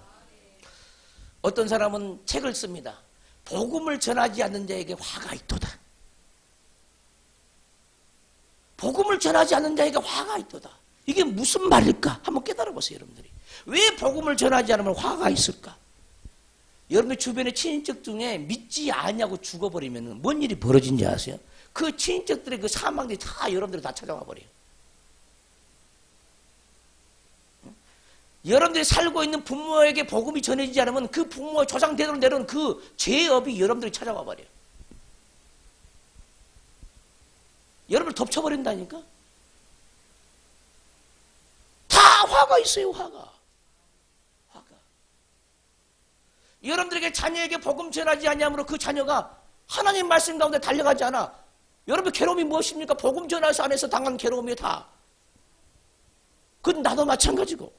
어떤 사람은 책을 씁니다. 복음을 전하지 않는 자에게 화가 있도다. 복음을 전하지 않는 자에게 화가 있도다. 이게 무슨 말일까? 한번 깨달아 보세요, 여러분들이. 왜 복음을 전하지 않으면 화가 있을까? 여러분들 주변의 친인척 중에 믿지 않냐고 죽어버리면 뭔 일이 벌어진지 아세요? 그 친인척들의 그 사망들이 다 여러분들을 다 찾아와 버려요. 여러분들이 살고 있는 부모에게 복음이 전해지지 않으면 그 부모의 조상대로 내려온 그 죄업이 여러분들이 찾아와 버려요. 여러분을 덮쳐버린다니까? 다 화가 있어요, 화가. 여러분들에게 자녀에게 복음 전하지 않냐므로 그 자녀가 하나님 말씀 가운데 달려가지 않아. 여러분 괴로움이 무엇입니까? 복음 전하시 안에서 당한 괴로움이 다. 그건 나도 마찬가지고.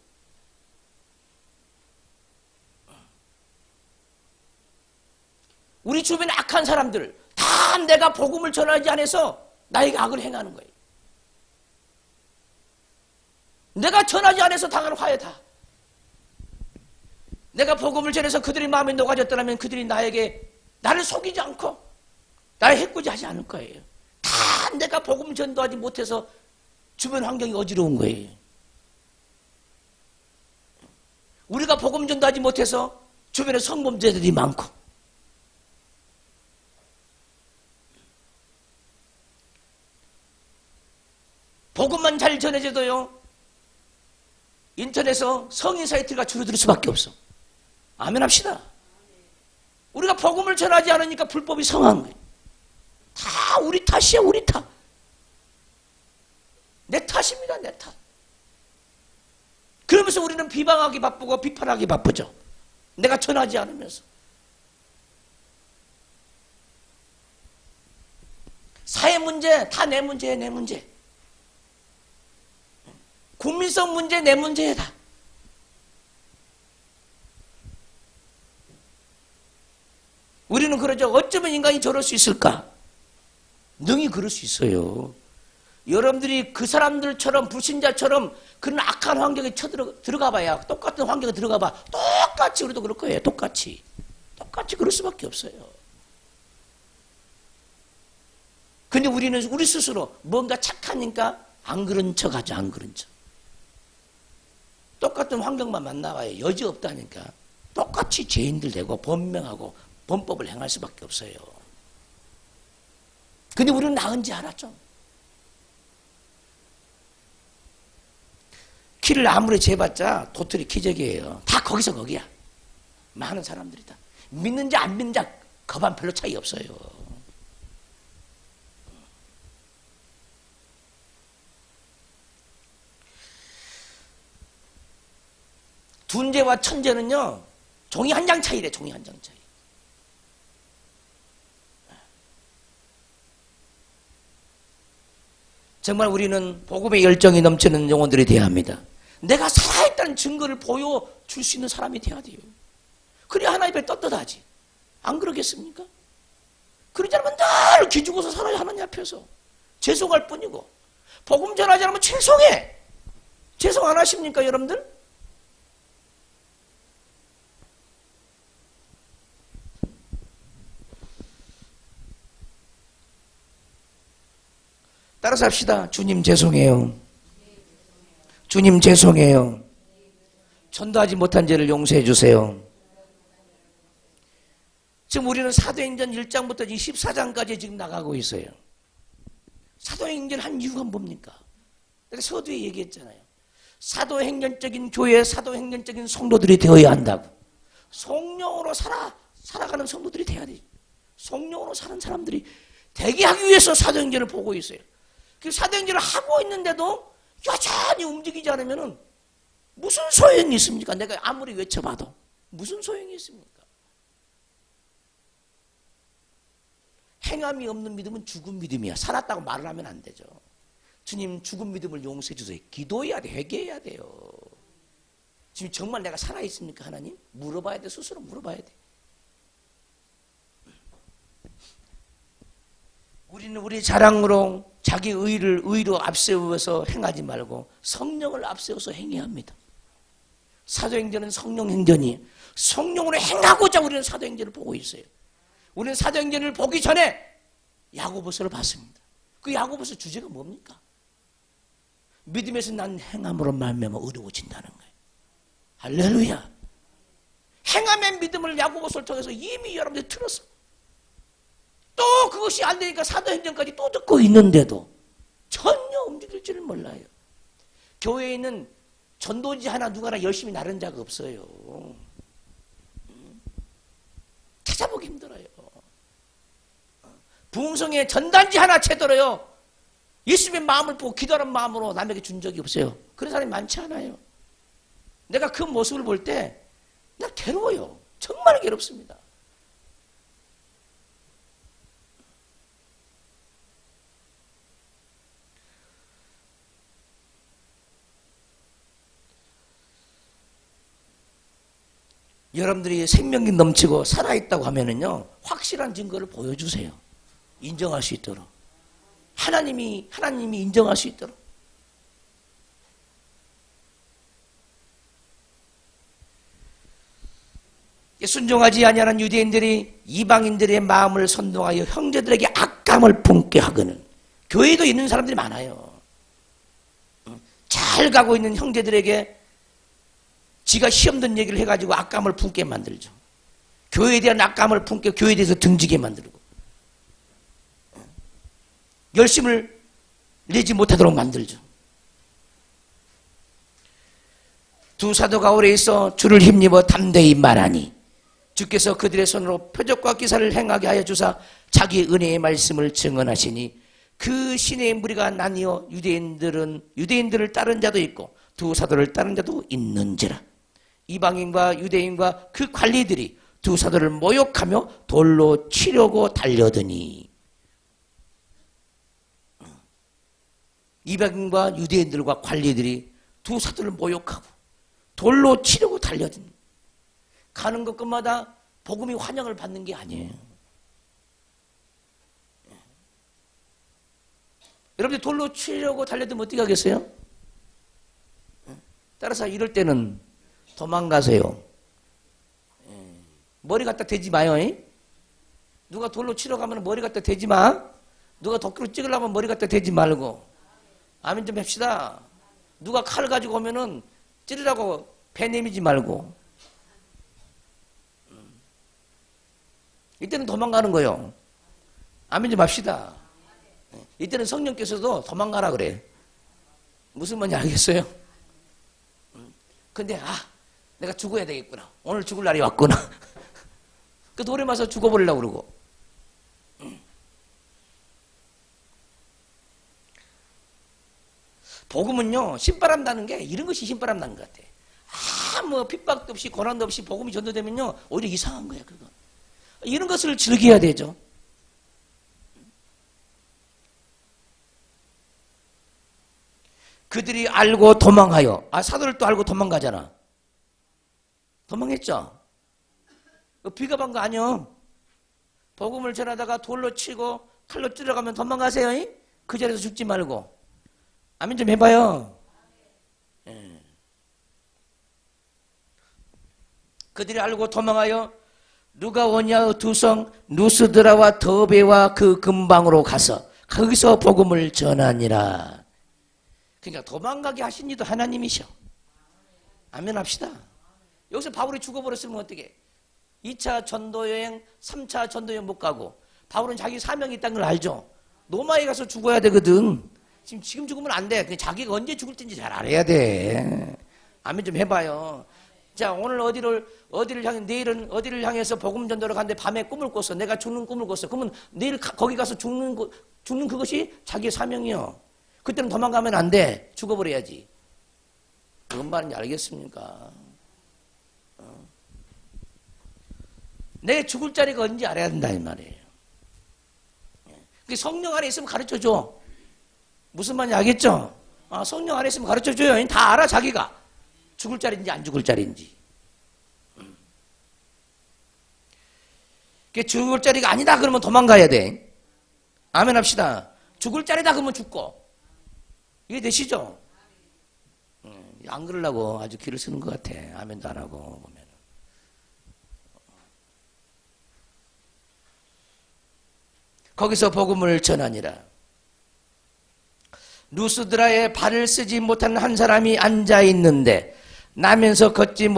우리 주변에 악한 사람들 다 내가 복음을 전하지 않아서 나에게 악을 행하는 거예요. 내가 전하지 않아서 당한 화에 다. 내가 복음을 전해서 그들이 마음에 녹아졌더라면 그들이 나를 속이지 않고 나의 해코지 하지 않을 거예요. 다 내가 복음 전도하지 못해서 주변 환경이 어지러운 거예요. 우리가 복음 전도하지 못해서 주변에 성범죄들이 많고, 복음만 잘 전해져도요, 인터넷에서 성인 사이트가 줄어들 수밖에 없어. 아멘 합시다. 우리가 복음을 전하지 않으니까 불법이 성한 거예요. 다 우리 탓이야, 우리 탓. 내 탓입니다, 내 탓. 그러면서 우리는 비방하기 바쁘고 비판하기 바쁘죠. 내가 전하지 않으면서. 사회 문제 다 내 문제야, 내 문제. 국민성 문제 내 문제다. 우리는 그러죠. 어쩌면 인간이 저럴 수 있을까? 능히 그럴 수 있어요. 여러분들이 그 사람들처럼 불신자처럼 그런 악한 환경에 들어가 봐야, 똑같은 환경에 들어가 봐, 똑같이 우리도 그럴 거예요. 똑같이 그럴 수밖에 없어요. 근데 우리는 우리 스스로 뭔가 착하니까 안 그런 척 하죠. 안 그런 척. 똑같은 환경만 만나봐야 여지없다니까 똑같이 죄인들 되고 범명하고 범법을 행할 수밖에 없어요. 근데 우리는 나은지 알았죠. 키를 아무리 재봤자 도토리 키재기예요. 다 거기서 거기야. 많은 사람들이 다. 믿는지 안 믿는지 거반 별로 차이 없어요. 둔재와 천재는요, 종이 한 장 차이래, 종이 한 장 차이. 정말 우리는 복음의 열정이 넘치는 영혼들이 되어야 합니다. 내가 살아있다는 증거를 보여줄 수 있는 사람이 되어야 돼요. 그래야 하나님 앞에 떳떳하지. 안 그러겠습니까? 그러지 않으면 늘 기죽어서 살아야 하나님 앞에서. 죄송할 뿐이고. 복음 전하지 않으면 죄송해. 죄송 안 하십니까, 여러분들? 따라서 합시다. 주님 죄송해요. 주님 죄송해요. 전도하지 못한 죄를 용서해 주세요. 지금 우리는 사도행전 1장부터 24장까지 지금 나가고 있어요. 사도행전 한 이유가 뭡니까? 내가 서두에 얘기했잖아요. 사도행전적인 교회, 사도행전적인 성도들이 되어야 한다고. 성령으로 살아가는 성도들이 되어야 돼요. 성령으로 사는 사람들이 되게 하기 위해서 사도행전을 보고 있어요. 그 사도행전을 하고 있는데도 여전히 움직이지 않으면 무슨 소용이 있습니까? 내가 아무리 외쳐봐도 무슨 소용이 있습니까? 행함이 없는 믿음은 죽은 믿음이야. 살았다고 말을 하면 안 되죠. 주님, 죽은 믿음을 용서해 주세요. 기도해야 돼. 회개해야 돼요. 지금 정말 내가 살아있습니까, 하나님? 물어봐야 돼. 스스로 물어봐야 돼. 우리는 우리 자랑으로 자기 의로 앞세워서 행하지 말고 성령을 앞세워서 행해야 합니다. 사도행전은 성령 행전이에요. 성령으로 행하고자 우리는 사도행전을 보고 있어요. 우리는 사도행전을 보기 전에 야고보서를 봤습니다. 그 야고보서 주제가 뭡니까? 믿음에서 난 행함으로 말미암아 어려워진다는 거예요. 할렐루야. 행함의 믿음을 야고보서를 통해서 이미 여러분들이 들었어. 또 그것이 안 되니까 사도행전까지 또 듣고 있는데도 전혀 움직일 줄을 몰라요. 교회에 있는 전도지 하나 누가나 열심히 나른 자가 없어요. 찾아보기 힘들어요. 부흥성에 전단지 하나 채더라요. 예수님의 마음을 보고 기도하는 마음으로 남에게 준 적이 없어요. 그런 사람이 많지 않아요. 내가 그 모습을 볼 때 나 괴로워요. 정말 괴롭습니다. 여러분들이 생명이 넘치고 살아있다고 하면은요, 확실한 증거를 보여주세요. 인정할 수 있도록. 하나님이 인정할 수 있도록. 순종하지 아니하는 유대인들이 이방인들의 마음을 선동하여 형제들에게 악감을 품게 하거늘. 교회도 있는 사람들이 많아요. 잘 가고 있는 형제들에게 지가 시험된 얘기를 해가지고 악감을 품게 만들죠. 교회에 대한 악감을 품게, 교회에 대해서 등지게 만들고, 열심을 내지 못하도록 만들죠. 두 사도가 오래 있어 주를 힘입어 담대히 말하니 주께서 그들의 손으로 표적과 기사를 행하게 하여 주사 자기 은혜의 말씀을 증언하시니 그 신의 무리가 나뉘어 유대인들을 따른 자도 있고 두 사도를 따른 자도 있는지라. 이방인과 유대인과 그 관리들이 두 사도를 모욕하며 돌로 치려고 달려드니. 이방인과 유대인들과 관리들이 두 사도를 모욕하고 돌로 치려고 달려드니. 가는 곳마다 복음이 환영을 받는 게 아니에요. 여러분들 돌로 치려고 달려들면 어떻게 하겠어요? 따라서 이럴 때는 도망가세요. 머리 갖다 대지 마요. 누가 돌로 치러 가면 머리 갖다 대지 마. 누가 도끼로 찍으려면 머리 갖다 대지 말고. 아멘 좀 합시다. 누가 칼 가지고 오면은 찌르라고 배 내미지 말고. 이때는 도망가는 거요. 아멘 좀 합시다. 이때는 성령께서도 도망가라 그래. 무슨 말인지 알겠어요? 근데 내가 죽어야 되겠구나. 오늘 죽을 날이 왔구나. 그 돌에 맞아서 죽어버리려고 그러고. 복음은요, 신바람 나는 게 이런 것이 신바람 나는 것 같아. 뭐 핍박도 없이 고난도 없이 복음이 전도되면요, 오히려 이상한 거야, 그거. 이런 것을 즐겨야 되죠. 그들이 알고 도망하여. 사도를 또 알고 도망가잖아. 도망했죠? 비겁한 거 아니요. 복음을 전하다가 돌로 치고 칼로 찔러가면 도망가세요. 그 자리에서 죽지 말고. 아멘 좀 해봐요. 그들이 알고 도망하여 루가오냐의 두 성 누스드라와 더베와 그 근방으로 가서 거기서 복음을 전하니라. 그러니까 도망가게 하신 이도 하나님이셔. 아멘 합시다. 여기서 바울이 죽어버렸으면 어떻게? 2차 전도여행, 3차 전도여행 못 가고 바울은 자기 사명이 있다는 걸 알죠. 로마에 가서 죽어야 되거든. 지금 죽으면 안 돼. 자기가 언제 죽을지 잘 알아야 돼. 아멘 좀 해봐요. 자, 오늘 어디를 향해, 내일은 어디를 향해서 복음 전도를 가는데 밤에 꿈을 꿨어. 내가 죽는 꿈을 꿨어. 그러면 내일 거기 가서 죽는 그것이 자기의 사명이요. 그때는 도망가면 안 돼. 죽어버려야지. 무슨 말인지 알겠습니까? 내 죽을 자리가 언제 알아야 된다 이 말이에요. 성령 안에 있으면 가르쳐줘. 무슨 말인지 알겠죠? 성령 안에 있으면 가르쳐줘요. 다 알아 자기가. 죽을 자리인지 안 죽을 자리인지. 죽을 자리가 아니다 그러면 도망가야 돼. 아멘 합시다. 죽을 자리다 그러면 죽고. 이해되시죠? 안 그러려고 아주 기를 쓰는 것 같아. 아멘도 안 하고 보면. 거기서 복음을 전하니라. 루스드라에 발을 쓰지 못한 한 사람이 앉아 있는데 나면서 걷지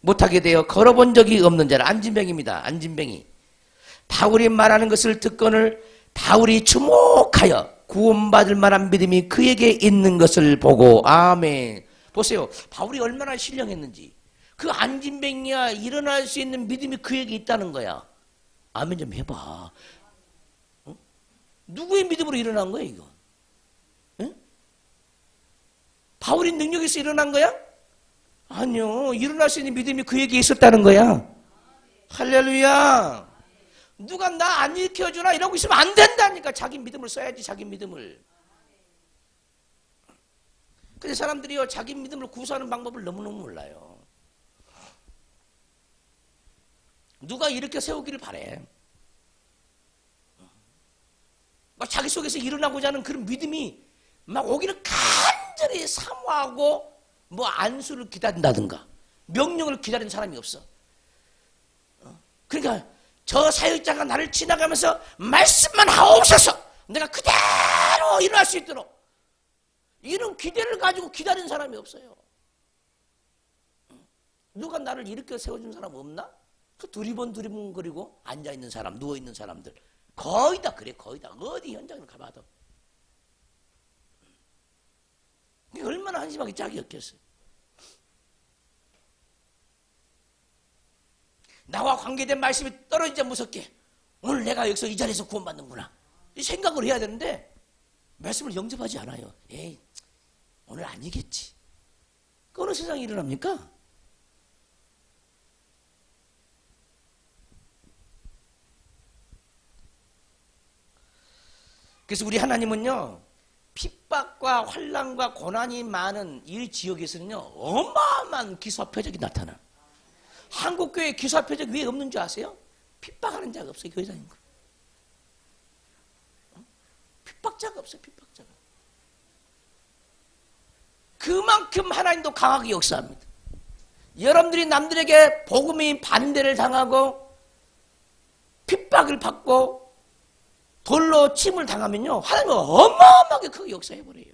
못하게 되어 걸어본 적이 없는 자라. 안진뱅입니다. 안진뱅이. 바울이 말하는 것을 듣거늘 바울이 주목하여 구원받을 만한 믿음이 그에게 있는 것을 보고. 아멘. 보세요. 바울이 얼마나 신령했는지. 그 안진뱅이야 일어날 수 있는 믿음이 그에게 있다는 거야. 아멘 좀 해봐. 누구의 믿음으로 일어난 거야 이거? 바울이 능력에서 일어난 거야? 아니요. 일어날 수 있는 믿음이 그에게 있었다는 거야. 할렐루야. 누가 나 안 일으켜주나 이러고 있으면 안 된다니까. 자기 믿음을 써야지. 자기 믿음을. 근데 사람들이요 자기 믿음을 구사하는 방법을 너무너무 몰라요. 누가 일으켜 세우기를 바래. 막 자기 속에서 일어나고자 하는 그런 믿음이 막 오기를 간절히 사모하고 뭐 안수를 기다린다든가 명령을 기다리는 사람이 없어. 그러니까 저 사역자가 나를 지나가면서 말씀만 하옵소서, 내가 그대로 일어날 수 있도록, 이런 기대를 가지고 기다리는 사람이 없어요. 누가 나를 일으켜 세워준 사람 없나? 그 두리번두리번거리고 앉아있는 사람, 누워있는 사람들 거의 다 그래. 거의 다. 어디 현장을 가봐도. 얼마나 한심하게 짝이 없겠어요. 나와 관계된 말씀이 떨어지자 무섭게 오늘 내가 여기서 이 자리에서 구원받는구나, 이 생각을 해야 되는데 말씀을 영접하지 않아요. 에이, 오늘 아니겠지. 그 어느 세상에 일어납니까? 그래서 우리 하나님은요, 핍박과 환난과 고난이 많은 이 지역에서는요, 어마어마한 기사와 표적이 나타나. 한국교회 기사와 표적 왜 없는 줄 아세요? 핍박하는 자가 없어요. 교회 다니는 거. 핍박자가 없어요. 핍박자가. 그만큼 하나님도 강하게 역사합니다. 여러분들이 남들에게 복음이 반대를 당하고 핍박을 받고 돌로 침을 당하면요, 하나님은 어마어마하게 크게 역사해버려요.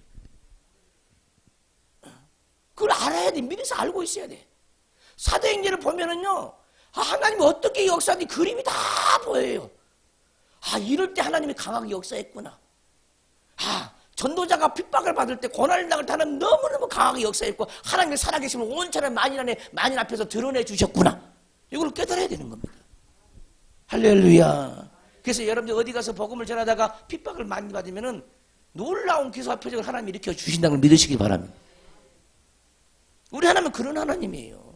그걸 알아야 돼. 미리서 알고 있어야 돼. 사도행전을 보면은요, 하나님이 어떻게 역사하는지 그림이 다 보여요. 이럴 때 하나님이 강하게 역사했구나. 전도자가 핍박을 받을 때, 고난을 당할 때 하나님 너무너무 강하게 역사했고, 하나님의 살아계심을 온전한 만인 앞에서 드러내 주셨구나. 이걸 깨달아야 되는 겁니다. 할렐루야. 그래서 여러분들 어디 가서 복음을 전하다가 핍박을 많이 받으면은 놀라운 기사와 표적을 하나님이 일으켜 주신다는 걸 믿으시기 바랍니다. 우리 하나님은 그런 하나님이에요.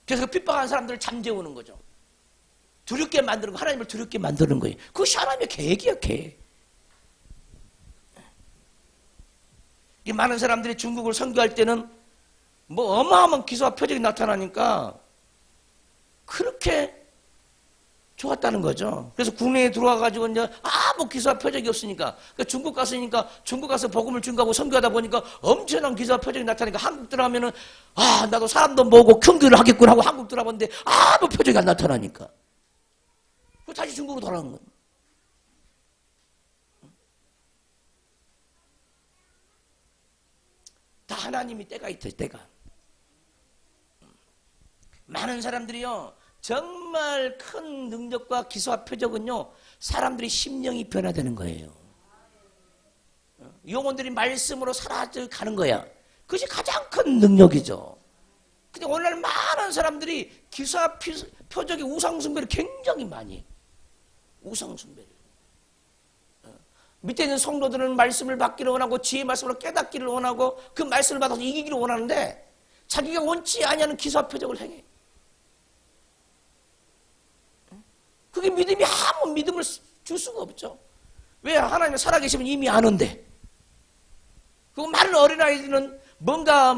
그래서 그 핍박한 사람들을 잠재우는 거죠. 두렵게 만드는 거, 하나님을 두렵게 만드는 거예요. 그것이 하나님의 계획이에요, 계획. 이 많은 사람들이 중국을 선교할 때는 뭐 어마어마한 기사와 표적이 나타나니까 그렇게 좋았다는 거죠. 그래서 국내에 들어와가지고 이제 아무 기사와 표적이 없으니까, 그러니까 중국 갔으니까 중국 가서 복음을 증거하고 선교하다 보니까 엄청난 기사와 표적이 나타나니까 한국 들어가면은 나도 사람도 모으고 큰 교회를 하겠구나 하고 한국 들어가는데 아무 표적이 안 나타나니까 다시 중국으로 돌아온 거예요. 다 하나님이 때가 있어요. 때가. 많은 사람들이요, 정말 큰 능력과 기사와 표적은요, 사람들이 심령이 변화되는 거예요. 영혼들이 말씀으로 사라져가는 거야. 그것이 가장 큰 능력이죠. 근데 오늘날 많은 사람들이 기사와 표적의 우상숭배를 굉장히 많이 해요. 우상숭배를. 밑에 있는 성도들은 말씀을 받기를 원하고 지혜의 말씀으로 깨닫기를 원하고 그 말씀을 받아서 이기기를 원하는데 자기가 원치 아니하는 기사와 표적을 행해. 그게 믿음이 아무 믿음을 줄 수가 없죠. 왜? 하나님이 살아계시면 이미 아는데. 그리고 많은 어린아이들은 뭔가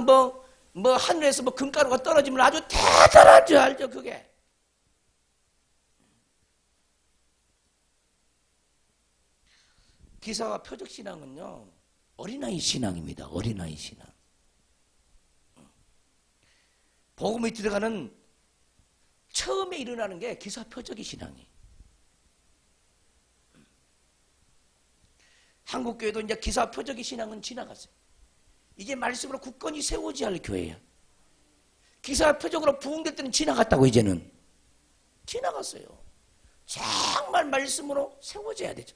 하늘에서 금가루가 떨어지면 아주 대단한 줄 알죠, 그게. 기사와 표적 신앙은요, 어린아이 신앙입니다. 어린아이 신앙. 복음이 들어가는 처음에 일어나는 게 기사 표적의 신앙이에요. 한국교회도 이제 기사 표적의 신앙은 지나갔어요. 이제 말씀으로 굳건히 세워져야 할 교회야. 기사 표적으로 부흥될 때는 지나갔다고. 이제는 지나갔어요. 정말 말씀으로 세워져야 되죠.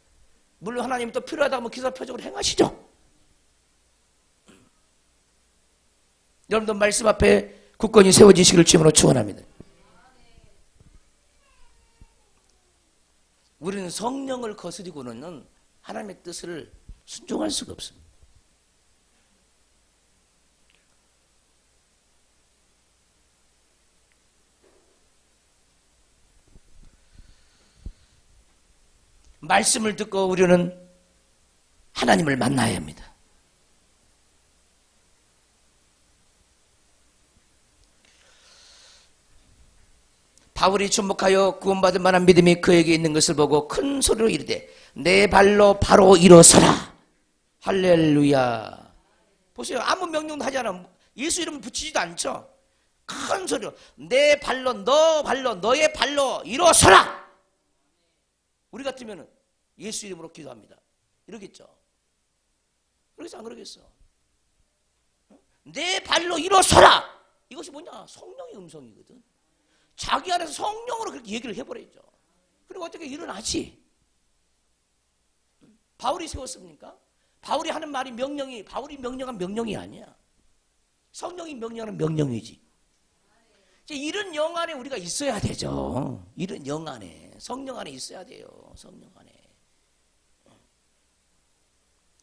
물론 하나님이 또 필요하다고 하면 기사 표적으로 행하시죠. 여러분도 말씀 앞에 굳건히 세워지시기를 주님으로 축원합니다. 우리는 성령을 거스리고는 하나님의 뜻을 순종할 수가 없습니다. 말씀을 듣고 우리는 하나님을 만나야 합니다. 바울이 주목하여 구원받을 만한 믿음이 그에게 있는 것을 보고 큰 소리로 이르되 내 발로 바로 일어서라. 할렐루야. 보세요. 아무 명령도 하지 않아. 예수 이름 붙이지도 않죠. 큰 소리로 내 발로 너 발로 너의 발로 일어서라. 우리 같으면 예수 이름으로 기도합니다. 이러겠죠. 그러겠어 안 그러겠어? 내 발로 일어서라. 이것이 뭐냐? 성령의 음성이거든. 자기 안에서 성령으로 그렇게 얘기를 해버려야죠. 그리고 어떻게 일어나지? 바울이 세웠습니까? 바울이 하는 말이 명령이, 바울이 명령한 명령이 아니야. 성령이 명령하는 명령이지. 이런 영 안에 우리가 있어야 되죠. 이런 영 안에, 성령 안에 있어야 돼요. 성령 안에.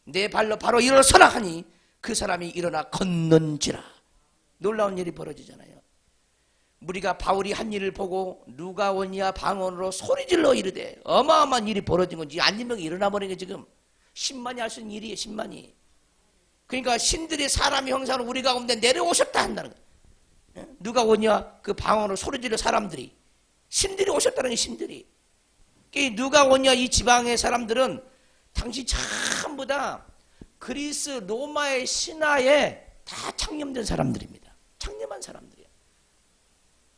내 발로 바로 일어서라 하니 그 사람이 일어나 걷는지라. 놀라운 일이 벌어지잖아요. 우리가 바울이 한 일을 보고 누가 오냐 방언으로 소리질러 이르되 어마어마한 일이 벌어진 건지 안진병이 일어나 버린 게 지금 10만이 할 수 있는 일이에요. 10만이. 그러니까 신들이 사람의 형상으로 우리 가운데 내려오셨다 한다는 거예요. 누가 오냐 그 방언으로 소리질러 사람들이 신들이 오셨다는 거예요. 신들이. 누가 오냐 이 지방의 사람들은 당시 전부 다 그리스 로마의 신화에 다 창념된 사람들입니다. 창념한 사람들이에요.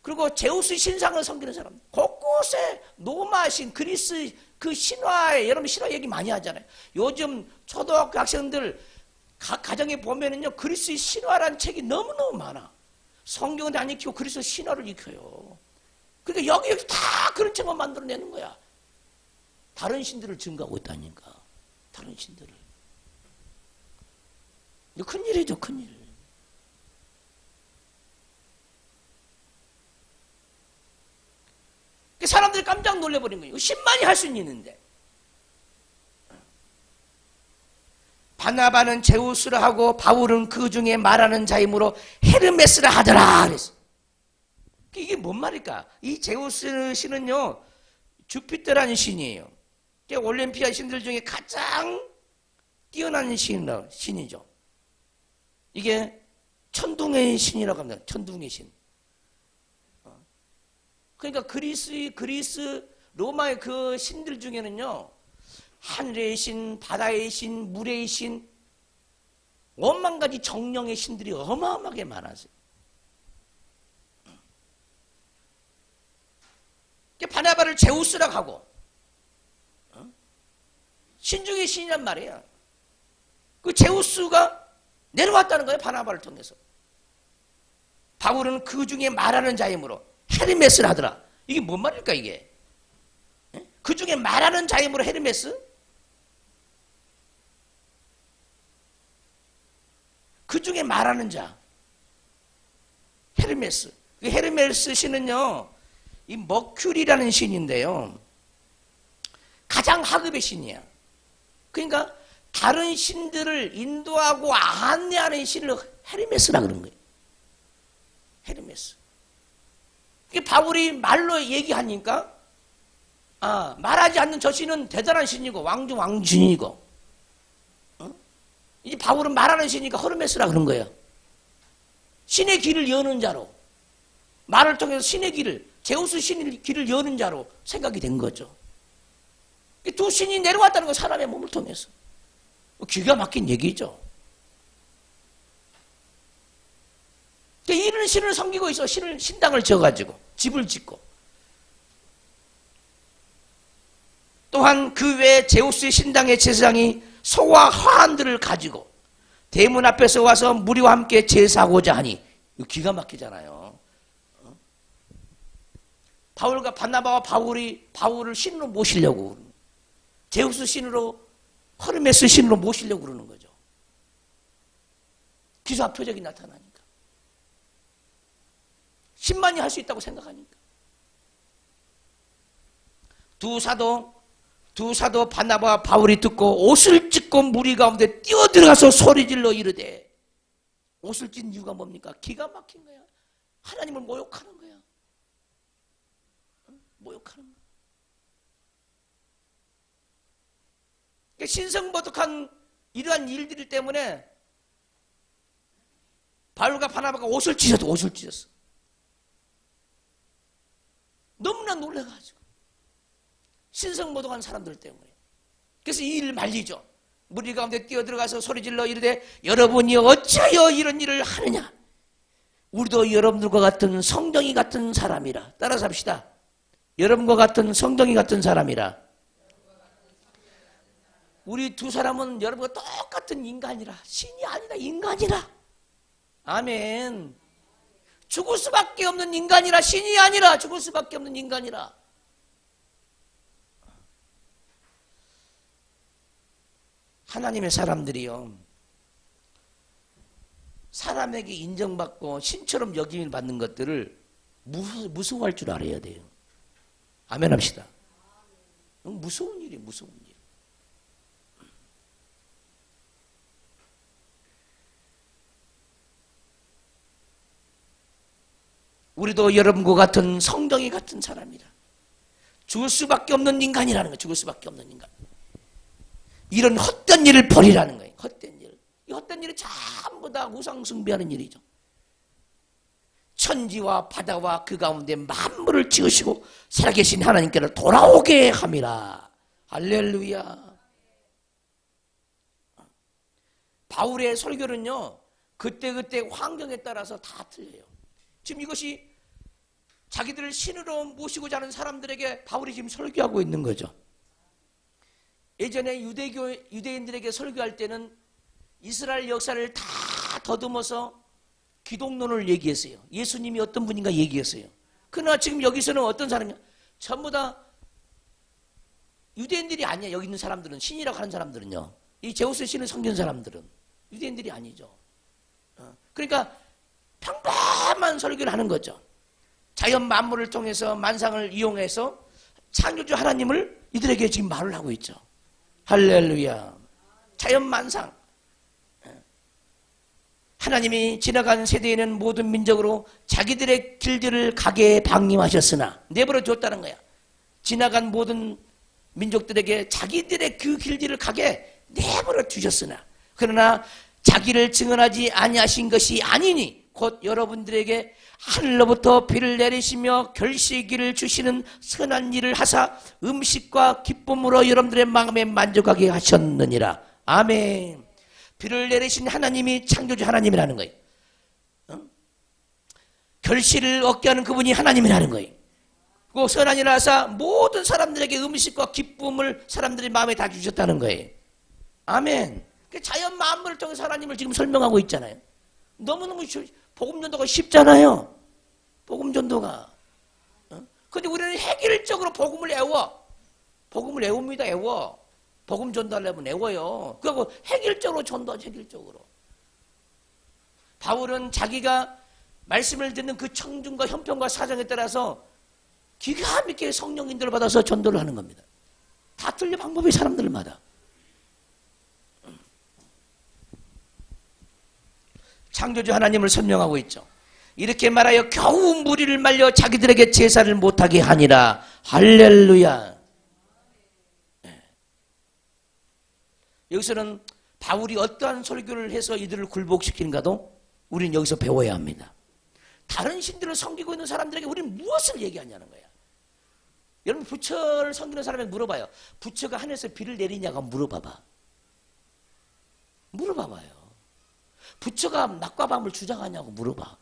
그리고 제우스 신상을 섬기는 사람, 곳곳에 로마 신, 그리스 그 신화에, 여러분 신화 얘기 많이 하잖아요. 요즘 초등학교 학생들 가정에 보면은요, 그리스 신화라는 책이 너무너무 많아. 성경은 안 익히고 그리스 신화를 익혀요. 그러니까 여기 다 그런 책만 만들어내는 거야. 다른 신들을 증거하고 있다니까. 다른 신들을. 이거 큰일이죠, 큰일. 사람들이 깜짝 놀래버린 거예요. 10만이 할 수는 있는데. 바나바는 제우스라 하고 바울은 그 중에 말하는 자이므로 헤르메스라 하더라 그랬어. 이게 뭔 말일까? 이 제우스 신은요 주피터라는 신이에요. 올림피아 신들 중에 가장 뛰어난 신이죠. 이게 천둥의 신이라고 합니다. 천둥의 신. 그러니까 그리스 로마의 그 신들 중에는요 하늘의 신, 바다의 신, 물의 신, 원만 가지 정령의 신들이 어마어마하게 많았어요. 바나바를 제우스라고 하고 신중의 신이란 말이에요. 그 제우스가 내려왔다는 거예요. 바나바를 통해서. 바울은 그 중에 말하는 자이므로 헤르메스를 하더라. 이게 뭔 말일까 이게? 그 중에 말하는 자이므로 헤르메스? 그 중에 말하는 자 헤르메스. 그 헤르메스 신은요 이 머큐리라는 신인데요 가장 하급의 신이야. 그러니까 다른 신들을 인도하고 안내하는 신을 헤르메스라 그런 거예요. 헤르메스. 바울이 말로 얘기하니까 말하지 않는 저 신은 대단한 신이고 왕중왕신이고 이제 바울은 말하는 신이니까 헤르메스라 그런 거예요. 신의 길을 여는 자로 말을 통해서 신의 길을 제우스 신의 길을 여는 자로 생각이 된 거죠. 두 신이 내려왔다는 거 사람의 몸을 통해서 기가 막힌 얘기죠. 이런 신을 섬기고 있어. 신당을 지어가지고 집을 짓고 또한 그 외에 제우스의 신당의 제사장이 소와 화환들을 가지고 대문 앞에서 와서 무리와 함께 제사하고자 하니 이거 기가 막히잖아요. 바울과 바나바와 바울이 바울을 신으로 모시려고 제우스 신으로 헤르메스 신으로 모시려고 그러는 거죠. 기사 표적이 나타나니까 10만이 할 수 있다고 생각하니까 두 사도 바나바와 바울이 듣고 옷을 찢고 무리 가운데 뛰어들어가서 소리질러 이르되 옷을 찢은 이유가 뭡니까? 기가 막힌 거야. 하나님을 모욕하는 거야. 모욕하는 거야. 신성모독한 이러한 일들 때문에 바울과 바나바가 옷을 찢었어. 너무나 놀라가지고 신성모독한 사람들 때문에. 그래서 이 일을 말리죠. 무리 가운데 뛰어들어가서 소리질러 이르되 여러분이 어찌하여 이런 일을 하느냐? 우리도 여러분들과 같은 성령이 같은 사람이라. 따라서 합시다. 여러분과 같은 성령이 같은 사람이라. 우리 두 사람은 여러분과 똑같은 인간이라. 신이 아니라 인간이라. 아멘. 죽을 수밖에 없는 인간이라. 신이 아니라 죽을 수밖에 없는 인간이라. 하나님의 사람들이요, 사람에게 인정받고 신처럼 여김을 받는 것들을 무서워할 줄 알아야 돼요. 아멘 합시다. 무서운 일이에요. 무서운 일. 우리도 여러분과 같은 성령이 같은 사람이라. 죽을 수밖에 없는 인간이라는 거예요. 죽을 수밖에 없는 인간. 이런 헛된 일을 버리라는 거예요. 헛된 일. 이 헛된 일이 전부 다 우상 숭배하는 일이죠. 천지와 바다와 그 가운데 만물을 지으시고 살아계신 하나님께로 돌아오게 함이라. 할렐루야. 바울의 설교는요, 그때그때 환경에 따라서 다 틀려요. 지금 이것이 자기들을 신으로 모시고자 하는 사람들에게 바울이 지금 설교하고 있는 거죠. 예전에 유대인들에게 설교할 때는 이스라엘 역사를 다 더듬어서 기독론을 얘기했어요. 예수님이 어떤 분인가 얘기했어요. 그러나 지금 여기서는 어떤 사람이냐? 전부 다 유대인들이 아니야. 여기 있는 사람들은, 신이라고 하는 사람들은요, 이 제우스 신을 섬기는 사람들은 유대인들이 아니죠. 그러니까 평범한 설교를 하는 거죠. 자연 만물을 통해서 만상을 이용해서 창조주 하나님을 이들에게 지금 말을 하고 있죠. 할렐루야. 자연 만상. 하나님이 지나간 세대에는 모든 민족으로 자기들의 길들을 가게 방임하셨으나, 내버려 뒀다는 거야. 지나간 모든 민족들에게 자기들의 그 길들을 가게 내버려 두셨으나, 그러나 자기를 증언하지 아니하신 것이 아니니 곧 여러분들에게 하늘로부터 비를 내리시며 결실기를 주시는 선한 일을 하사 음식과 기쁨으로 여러분들의 마음에 만족하게 하셨느니라. 아멘. 비를 내리신 하나님이 창조주 하나님이라는 거예요. 결실을 얻게 하는 그분이 하나님이라는 거예요. 그 선한 일을 하사 모든 사람들에게 음식과 기쁨을 사람들의 마음에 다 주셨다는 거예요. 아멘. 자연 만물을 통해서 하나님을 지금 설명하고 있잖아요. 너무너무 복음 전도가 쉽잖아요. 복음 전도가. 그런데 우리는 획일적으로 복음을 애워. 복음을 애웁니다. 애워. 복음 전도하려면 애워요. 그리고 획일적으로 전도하죠. 획일적으로. 바울은 자기가 말씀을 듣는 그 청중과 형편과 사정에 따라서 기가 막히게 성령 인도를 받아서 전도를 하는 겁니다. 다 틀려, 방법이 사람들마다. 창조주 하나님을 설명하고 있죠. 이렇게 말하여 겨우 무리를 말려 자기들에게 제사를 못하게 하니라. 할렐루야. 여기서는 바울이 어떠한 설교를 해서 이들을 굴복시키는가도 우리는 여기서 배워야 합니다. 다른 신들을 섬기고 있는 사람들에게 우리는 무엇을 얘기하냐는 거야. 여러분, 부처를 섬기는 사람에게 물어봐요. 부처가 하늘에서 비를 내리냐고 물어봐봐. 물어봐봐요. 부처가 낮과 밤을 주장하냐고 물어봐.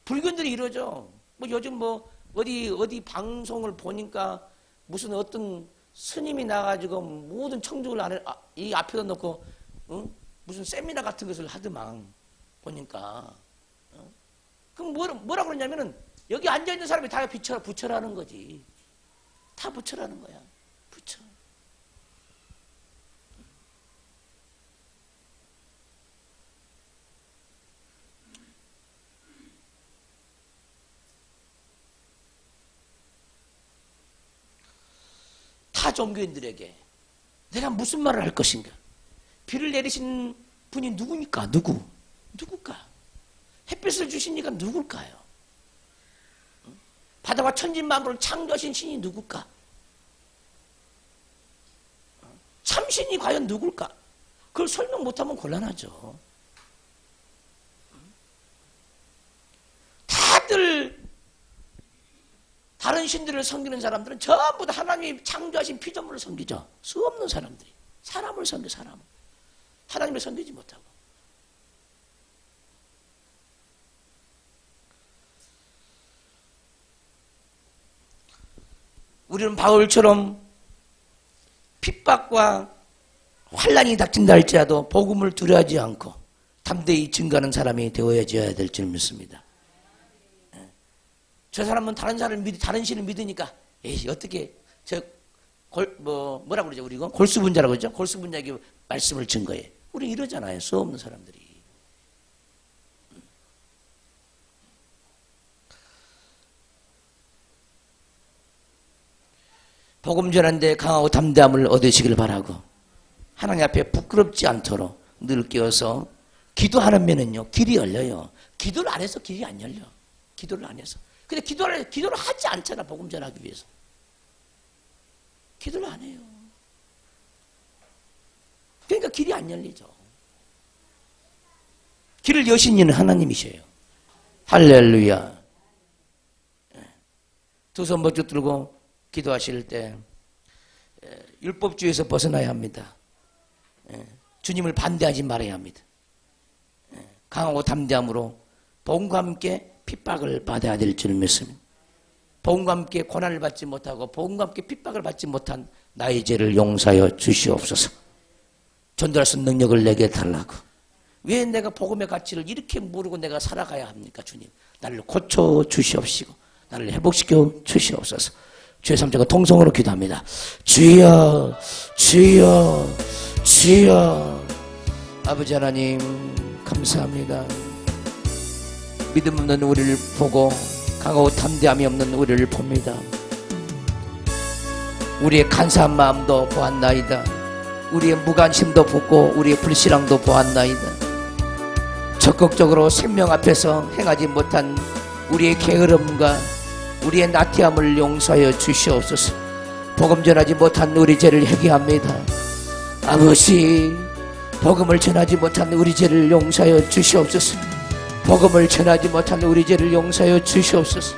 불교인들이 이러죠. 뭐 요즘 어디 방송을 보니까 무슨 어떤 스님이 나가지고 모든 청중을 이 앞에다 놓고 무슨 세미나 같은 것을 하더만 보니까. 그럼 뭐라 그러냐면은 여기 앉아 있는 사람이 다 부처라는 거지. 다 부처라는 거야. 부처. 타 종교인들에게 내가 무슨 말을 할 것인가? 비를 내리신 분이 누구니까? 누굴까? 햇빛을 주신 이가 누굴까요? 바다와 천지 만물을 창조하신 신이 누굴까? 참신이 과연 누굴까? 그걸 설명 못하면 곤란하죠. 다들 다른 신들을 섬기는 사람들은 전부 다 하나님이 창조하신 피조물을 섬기죠. 수 없는 사람들이. 사람을 섬겨, 사람을. 하나님을 섬기지 못하고. 우리는 바울처럼 핍박과 환난이 닥친다 할지라도 복음을 두려워하지 않고 담대히 증거하는 사람이 되어야져야 될 줄 믿습니다. 저 사람은 다른 신을 믿으니까 에이 어떻게 뭐라고 그러죠? 우리 이거 골수분자라고 그러죠? 골수분자에게 말씀을 증거해. 우리 이러잖아요. 수 없는 사람들이. 복음 전하는데 강하고 담대함을 얻으시길 바라고 하나님 앞에 부끄럽지 않도록 늘 깨어서 기도하는 면은요 길이 열려요. 기도를 안 해서 길이 안 열려. 기도를 안 해서. 근데 기도를 하지 않잖아. 복음 전하기 위해서. 기도를 안 해요. 그러니까 길이 안 열리죠. 길을 여신 이는 하나님이셔요. 할렐루야. 두 손 번쩍 들고 기도하실 때 율법주의에서 벗어나야 합니다. 주님을 반대하지 말아야 합니다. 강하고 담대함으로 복음과 함께 핍박을 받아야 될 줄 믿습니다. 복음과 함께 고난을 받지 못하고 복음과 함께 핍박을 받지 못한 나의 죄를 용서하여 주시옵소서. 전달할 수 있는 능력을 내게 달라고. 왜 내가 복음의 가치를 이렇게 모르고 내가 살아가야 합니까? 주님, 나를 고쳐 주시옵시고 나를 회복시켜 주시옵소서. 주의 삼자가 통성으로 기도합니다. 주여 주여 주여. 아버지 하나님 감사합니다. 믿음 없는 우리를 보고 강하고 담대함이 없는 우리를 봅니다. 우리의 간사한 마음도 보았나이다. 우리의 무관심도 보고 우리의 불신앙도 보았나이다. 적극적으로 생명 앞에서 행하지 못한 우리의 게으름과 우리의 나태함을 용서하여 주시옵소서. 복음 전하지 못한 우리 죄를 회개합니다. 아버지, 복음을 전하지 못한 우리 죄를 용서하여 주시옵소서. 복음을 전하지 못한 우리 죄를 용서하여 주시옵소서.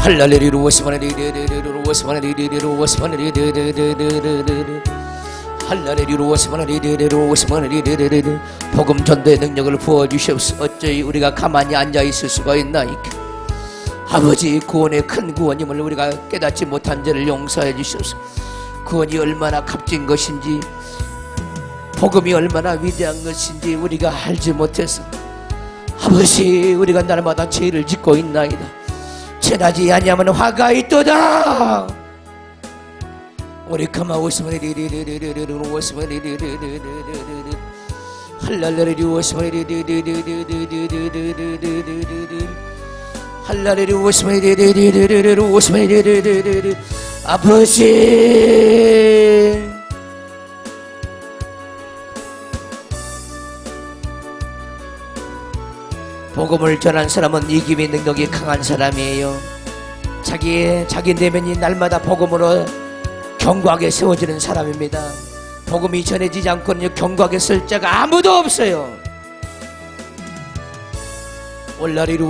할랄레루야 워스마네리르르르 워스마네리르르 워스마네리르르르르르 할랄레루야 워스마네리르르 워스마네리르르르. 복음 전도의 능력을 부어 주시옵소서. 어찌 우리가 가만히 앉아 있을 수가 있나이까. 아버지, 구원의 큰 구원임을 우리가 깨닫지 못한 죄를 용서해 주시옵소서. 구원이 얼마나 값진 것인지, 복음이 얼마나 위대한 것인지 우리가 알지 못해서 아버지, 우리가 날마다 죄를 짓고 있나이다. 죄나지 아니하면 화가 있도다. 우리 가마오스마리 리리리리리리리 오스마리 리리리리리리리 할랄레리 오스마리 리리리리리리리리리리리리리 할랄레리 오스마리 리리리리리리 오스마리 리리리리리. 아버지, 복음을 전한 사람은 이김의 능력이 강한 사람이에요. 자기 내면이 날마다 복음으로 견고하게 세워지는 사람입니다. 복음이 전해지지 않고는 견고하게 쓸 자가 아무도 없어요. 할라리루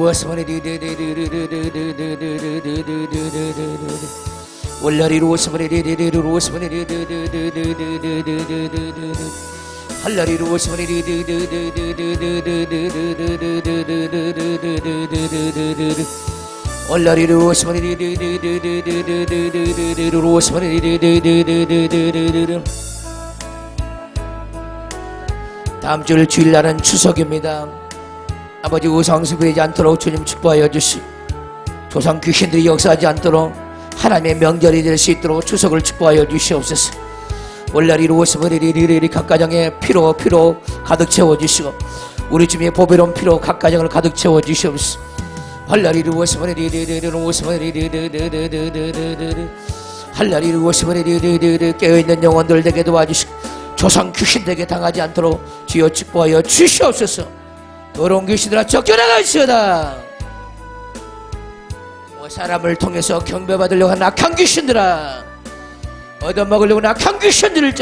다음 주 주일날은 추석입니다. 아버지, 우상숭배하지 않도록 주님 축복하여 주시. 조상 귀신들이 역사하지 않도록 하나님의 명절이 될 수 있도록 추석을 축복하여 주시옵소서. 월날이로 오스머리리리리 각 가정에 피로 가득 채워주시고 우리 주님의 보배로운 피로 각 가정을 가득 채워주시옵소서. 할라리루 오스머리리리리 오스머리리리리리리리리리 할라리루 오스머리리리리 깨어있는 영혼들 되게 도와주시고 조상 귀신들에게 당하지 않도록 주여 축복하여 주시옵소서. 더러운 귀신들아 쫓겨나가시오다. 사람을 통해서 경배받으려고 하는 악한 귀신들아, 얻어먹으려고 하는 악한 귀신들을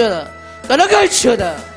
떠나갈지어다.